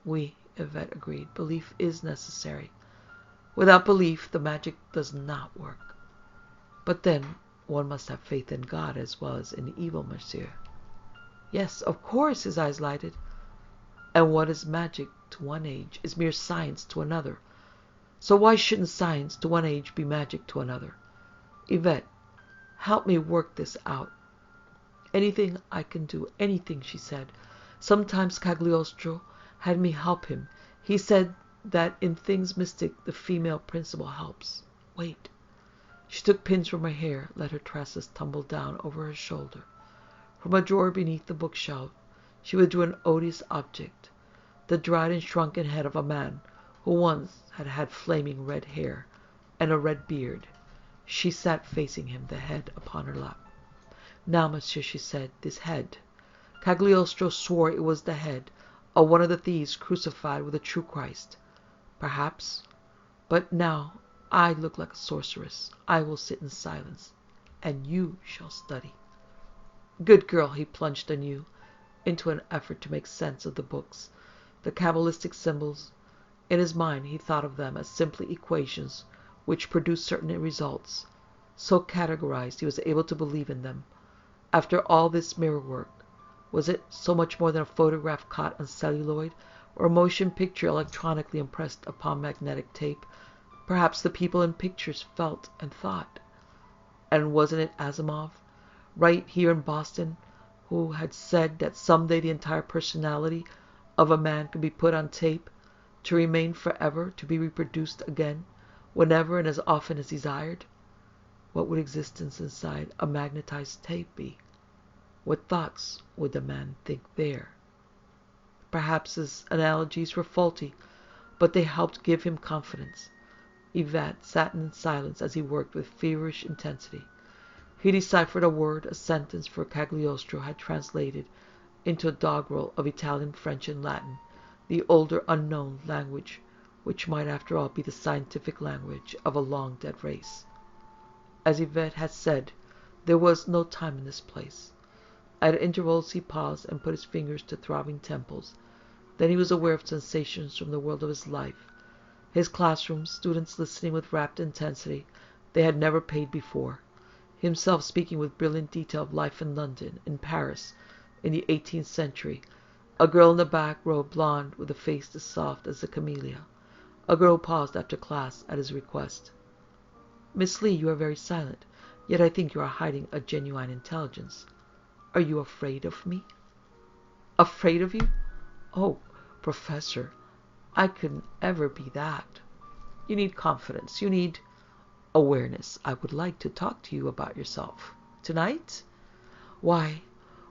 Oui, Yvette agreed. Belief is necessary. Without belief, the magic does not work. But then, one must have faith in God as well as in evil, monsieur. Yes, of course, his eyes lighted. And what is magic to one age is mere science to another. So why shouldn't science to one age be magic to another? Yvette, help me work this out. Anything I can do, anything, she said. Sometimes Cagliostro had me help him. He said that in things mystic the female principle helps. Wait. She took pins from her hair, let her tresses tumble down over her shoulder. From a drawer beneath the bookshelf, she withdrew an odious object, the dried and shrunken head of a man who once had had flaming red hair and a red beard. She sat facing him, the head upon her lap. Now, monsieur, she said, this head. Cagliostro swore it was the head of one of the thieves crucified with the true Christ. Perhaps. But now I look like a sorceress. I will sit in silence, and you shall study. Good girl, he plunged anew into an effort to make sense of the books, the cabalistic symbols. In his mind he thought of them as simply equations which produced certain results. So categorized, he was able to believe in them. After all this mirror work, was it so much more than a photograph caught on celluloid, or a motion picture electronically impressed upon magnetic tape? Perhaps the people in pictures felt and thought. And wasn't it Asimov, right here in Boston, who had said that someday the entire personality of a man could be put on tape, to remain forever, to be reproduced again, whenever and as often as desired? What would existence inside a magnetized tape be? What thoughts would the man think there? Perhaps his analogies were faulty, but they helped give him confidence. Yvette sat in silence as he worked with feverish intensity. He deciphered a word, a sentence, for Cagliostro had translated into a doggerel of Italian, French, and Latin, the older unknown language, which might after all be the scientific language of a long-dead race. As Yvette had said, there was no time in this place. At intervals he paused and put his fingers to throbbing temples. Then he was aware of sensations from the world of his life. His classroom, students listening with rapt intensity they had never paid before. Himself speaking with brilliant detail of life in London, in Paris, in the 18th century. A girl in the back row, blonde, with a face as soft as a camellia. A girl paused after class at his request. Miss Lee, you are very silent, yet I think you are hiding a genuine intelligence. Are you afraid of me? Afraid of you? Oh, Professor, I couldn't ever be that. You need confidence. You need awareness. I would like to talk to you about yourself. Tonight? Why,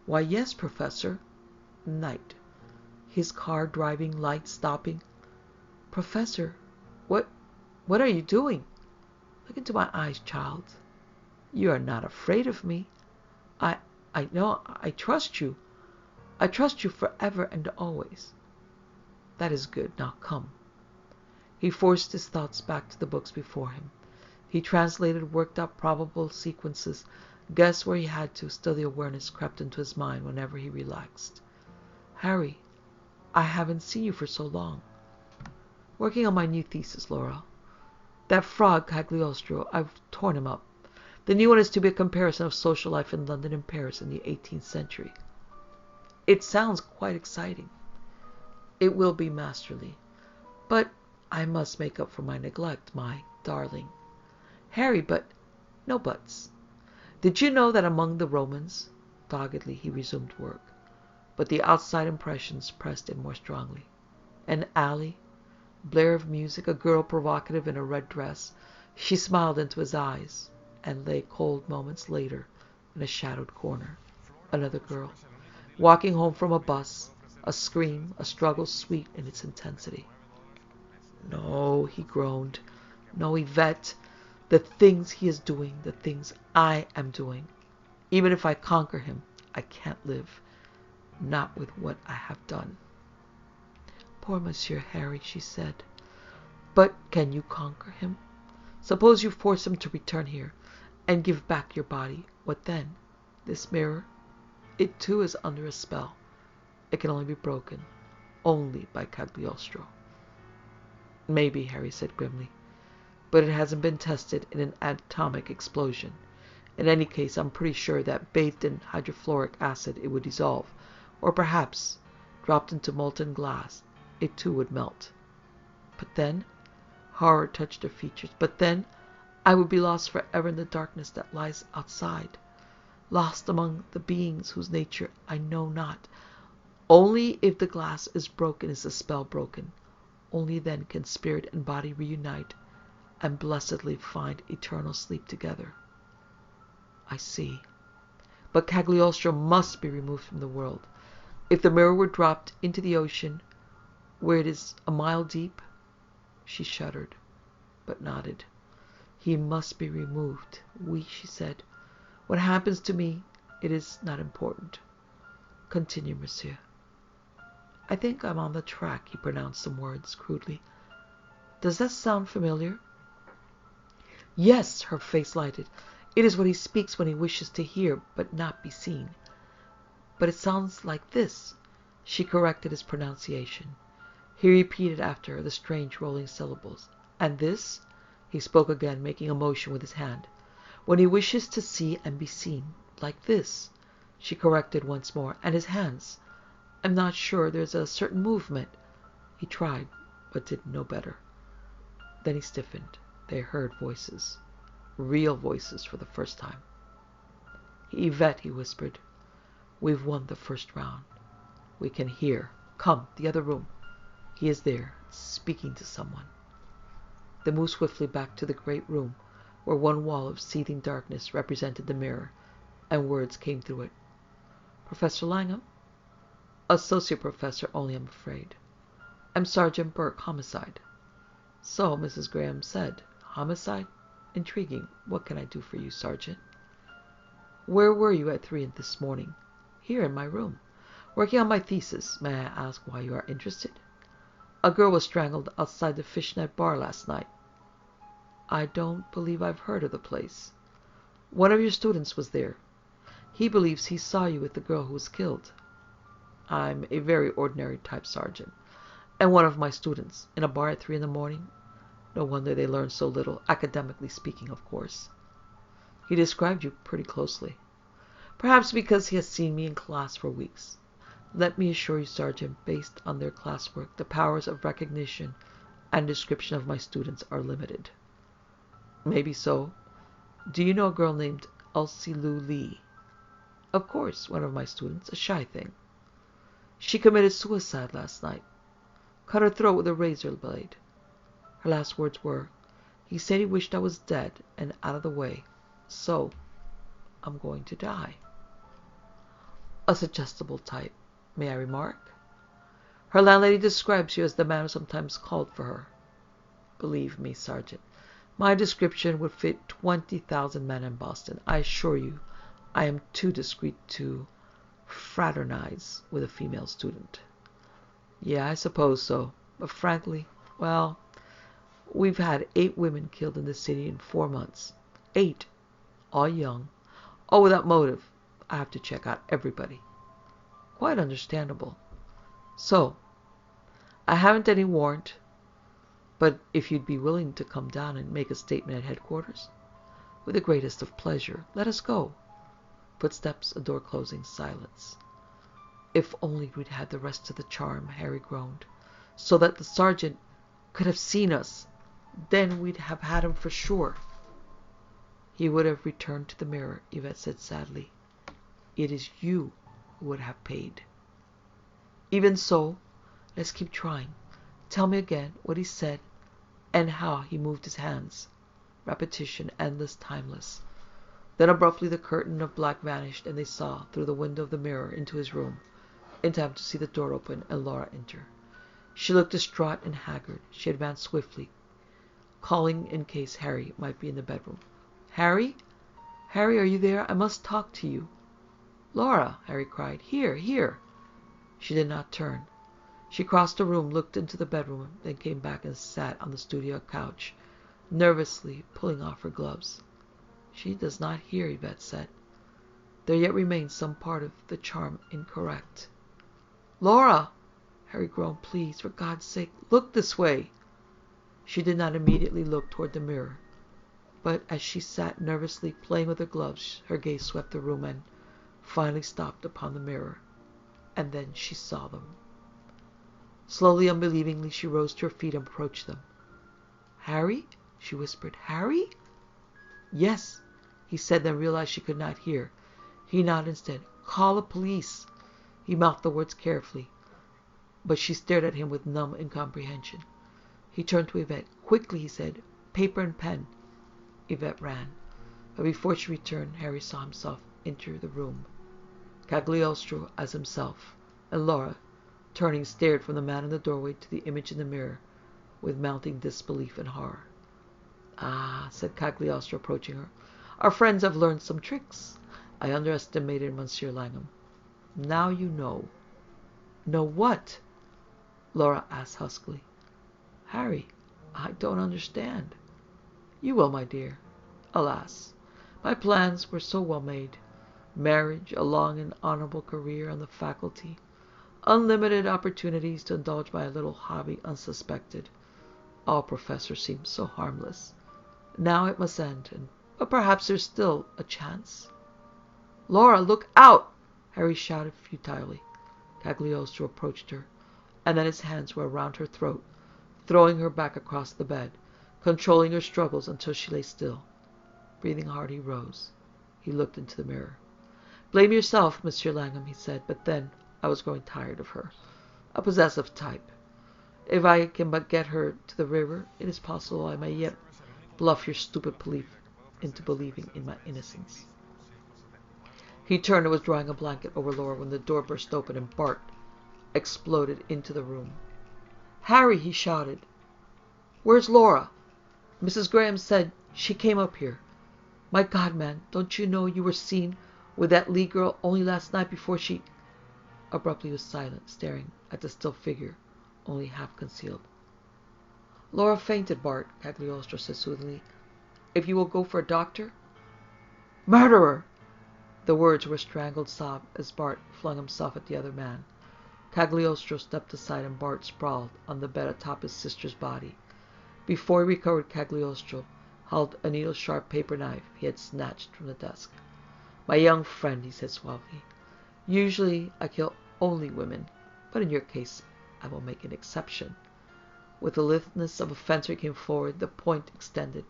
yes, Professor. Night. His car driving, lights stopping. Professor, what are you doing? Look into my eyes, child. You are not afraid of me. I know. I trust you. I trust you forever and always. That is good. Now come. He forced his thoughts back to the books before him. He translated, worked out probable sequences, guessed where he had to. Still the awareness crept into his mind whenever he relaxed. Harry, I haven't seen you for so long. Working on my new thesis, Laura. That frog, Cagliostro, I've torn him up. The new one is to be a comparison of social life in London and Paris in the 18th century. It sounds quite exciting. It will be masterly. But I must make up for my neglect, my darling. Harry, but... No buts. Did you know that among the Romans... Doggedly he resumed work. But the outside impressions pressed in more strongly. An alley, blare of music, a girl provocative in a red dress. She smiled into his eyes and lay cold moments later in a shadowed corner. Another girl, walking home from a bus, a scream, a struggle sweet in its intensity. No, he groaned. No, Yvette. The things he is doing, the things I am doing. Even if I conquer him, I can't live. Not with what I have done. Poor Monsieur Harry, she said. But can you conquer him? Suppose you force him to return here and give back your body. What then? This mirror? It too is under a spell. It can only be broken. Only by Cagliostro. Maybe, Harry said grimly. But it hasn't been tested in an atomic explosion. In any case, I'm pretty sure that bathed in hydrofluoric acid it would dissolve. Or perhaps, dropped into molten glass, it too would melt. But then, horror touched her features, but then I would be lost forever in the darkness that lies outside. Lost among the beings whose nature I know not. Only if the glass is broken is the spell broken. Only then can spirit and body reunite and blessedly find eternal sleep together. I see. But Cagliostro must be removed from the world. If the mirror were dropped into the ocean, where it is a mile deep, she shuddered, but nodded. He must be removed. Oui, she said. What happens to me, it is not important. Continue, monsieur. I think I'm on the track, he pronounced some words crudely. Does that sound familiar? Yes, her face lighted. It is what he speaks when he wishes to hear but not be seen. But it sounds like this. She corrected his pronunciation. He repeated after her the strange rolling syllables. And this? He spoke again, making a motion with his hand. When he wishes to see and be seen. Like this. She corrected once more. And his hands. I'm not sure. There's a certain movement. He tried, but did no better. Then he stiffened. They heard voices. Real voices for the first time. Yvette, he whispered. We've won the first round. We can hear. Come, the other room. He is there, speaking to someone. They moved swiftly back to the great room, where one wall of seething darkness represented the mirror, and words came through it. Professor Langham? Associate professor only, I'm afraid. I'm Sergeant Burke, homicide. So, Mrs. Graham said. Homicide? Intriguing. What can I do for you, Sergeant? Where were you at 3 this morning? Here in my room. Working on my thesis. May I ask why you are interested? A girl was strangled outside the fishnet bar last night. I don't believe I've heard of the place. One of your students was there. He believes he saw you with the girl who was killed. I'm a very ordinary type, Sergeant. And one of my students, in a bar at 3 in the morning? No wonder they learn so little, academically speaking, of course. He described you pretty closely. Perhaps because he has seen me in class for weeks. Let me assure you, Sergeant, based on their classwork, the powers of recognition and description of my students are limited. Maybe so. Do you know a girl named Elsie Lou Lee? Of course, one of my students, a shy thing. She committed suicide last night. Cut her throat with a razor blade. Her last words were, he said he wished I was dead and out of the way. So, I'm going to die. A suggestible type, may I remark? Her landlady describes you as the man who sometimes called for her. Believe me, Sergeant, my description would fit 20,000 men in Boston. I assure you, I am too discreet to fraternize with a female student. Yeah, I suppose so. But frankly, well, we've had 8 women killed in the city in 4 months. 8. All young. All without motive. I have to check out everybody. Quite understandable. So, I haven't any warrant, but if you'd be willing to come down and make a statement at headquarters, with the greatest of pleasure, let us go. Footsteps, a door closing, silence. If only we'd had the rest of the charm, Harry groaned, so that the sergeant could have seen us. Then we'd have had him for sure. He would have returned to the mirror, Yvette said sadly. It is you who would have paid. Even so, let's keep trying. Tell me again what he said and how he moved his hands. Repetition, endless, timeless. Then abruptly the curtain of black vanished, and they saw, through the window of the mirror, into his room, in time to see the door open and Laura enter. She looked distraught and haggard. She advanced swiftly, calling in case Harry might be in the bedroom. Harry? Harry, are you there? I must talk to you. Laura, Harry cried. Here, here. She did not turn. She crossed the room, looked into the bedroom, then came back and sat on the studio couch, nervously pulling off her gloves. She does not hear, Yvette said. There yet remains some part of the charm incorrect. Laura! Harry groaned. Please, for God's sake, look this way. She did not immediately look toward the mirror, but as she sat nervously playing with her gloves, her gaze swept the room and finally stopped upon the mirror. And then she saw them. Slowly, unbelievingly, she rose to her feet and approached them. Harry? She whispered. Harry? Yes, he said, then realized she could not hear. He nodded instead. Call the police. He mouthed the words carefully, but she stared at him with numb incomprehension. He turned to Yvette. Quickly, he said. Paper and pen. Yvette ran, but before she returned, Harry saw himself enter the room. Cagliostro as himself, and Laura, turning, stared from the man in the doorway to the image in the mirror with mounting disbelief and horror. Ah, said Cagliostro, approaching her. Our friends have learned some tricks. I underestimated Monsieur Langham. Now you know. Know what? Laura asked huskily. Harry, I don't understand. You will, my dear. Alas, my plans were so well made. Marriage, a long and honorable career on the faculty, unlimited opportunities to indulge my little hobby unsuspected. All professors seem so harmless. Now it must end, but perhaps there's still a chance. Laura, look out! Harry shouted futilely. Cagliostro approached her, and then his hands were around her throat, throwing her back across the bed, controlling her struggles until she lay still. Breathing hard, he rose. He looked into the mirror. Blame yourself, Monsieur Langham, he said, but then I was growing tired of her. A possessive type. If I can but get her to the river, it is possible I may yet bluff your stupid belief into believing in my innocence. He turned and was drawing a blanket over Laura when the door burst open and Bart exploded into the room. Harry, he shouted. Where's Laura? Mrs. Graham said she came up here. My God, man, don't you know you were seen With that Lee girl only last night before she... Abruptly he was silent, staring at the still figure, only half concealed. Laura fainted, Bart, Cagliostro said soothingly. If you will go for a doctor... Murderer! The words were a strangled sob as Bart flung himself at the other man. Cagliostro stepped aside and Bart sprawled on the bed atop his sister's body. Before he recovered, Cagliostro held a needle-sharp paper knife he had snatched from the desk. My young friend, he said suavely, usually I kill only women, but in your case I will make an exception. With the litheness of a fencer he came forward, the point extended,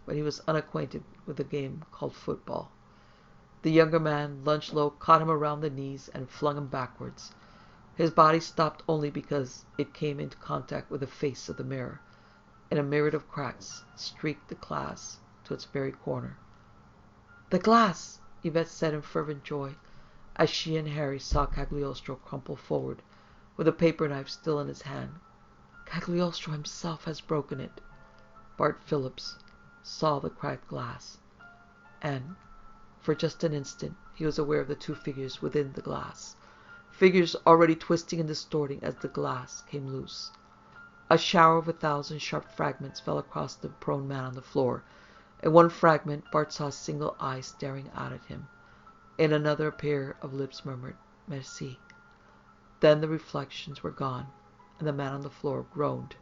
but he was unacquainted with the game called football. The younger man lunged low, caught him around the knees, and flung him backwards. His body stopped only because it came into contact with the face of the mirror, and a myriad of cracks streaked the glass to its very corner. The glass! Yvette said in fervent joy, as she and Harry saw Cagliostro crumple forward, with the paper knife still in his hand. Cagliostro himself has broken it. Bart Phillips saw the cracked glass, and for just an instant he was aware of the two figures within the glass, figures already twisting and distorting as the glass came loose. A shower of 1,000 sharp fragments fell across the prone man on the floor. In one fragment Bart saw a single eye staring out at him. In another a pair of lips murmured, Merci. Then the reflections were gone, and the man on the floor groaned,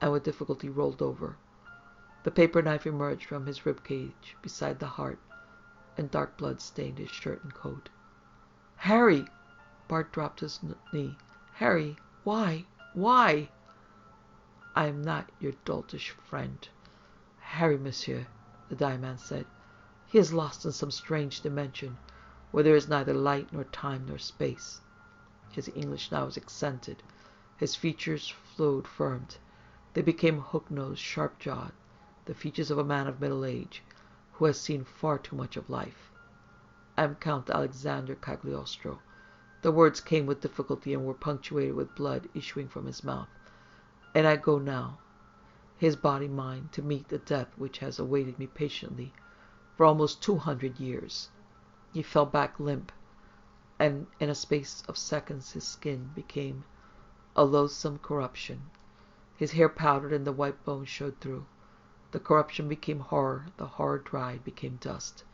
and with difficulty rolled over. The paper knife emerged from his rib cage beside the heart, and dark blood stained his shirt and coat. Harry! Bart dropped his knee. Harry, why? Why? I am not your doltish friend. Harry, monsieur, the dying man said. He is lost in some strange dimension, where there is neither light nor time nor space. His English now was accented. His features flowed firmed. They became hook-nosed, sharp-jawed, the features of a man of middle age, who has seen far too much of life. I am Count Alexander Cagliostro. The words came with difficulty and were punctuated with blood issuing from his mouth. And I go now, his body mine, to meet the death which has awaited me patiently for almost 200 years. He fell back limp, and in a space of seconds his skin became a loathsome corruption. His hair powdered and the white bones showed through. The corruption became horror, the horror dried, became dust,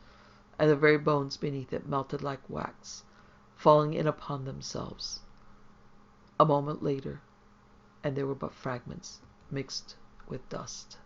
and the very bones beneath it melted like wax, falling in upon themselves. A moment later, and they were but fragments mixed with dust.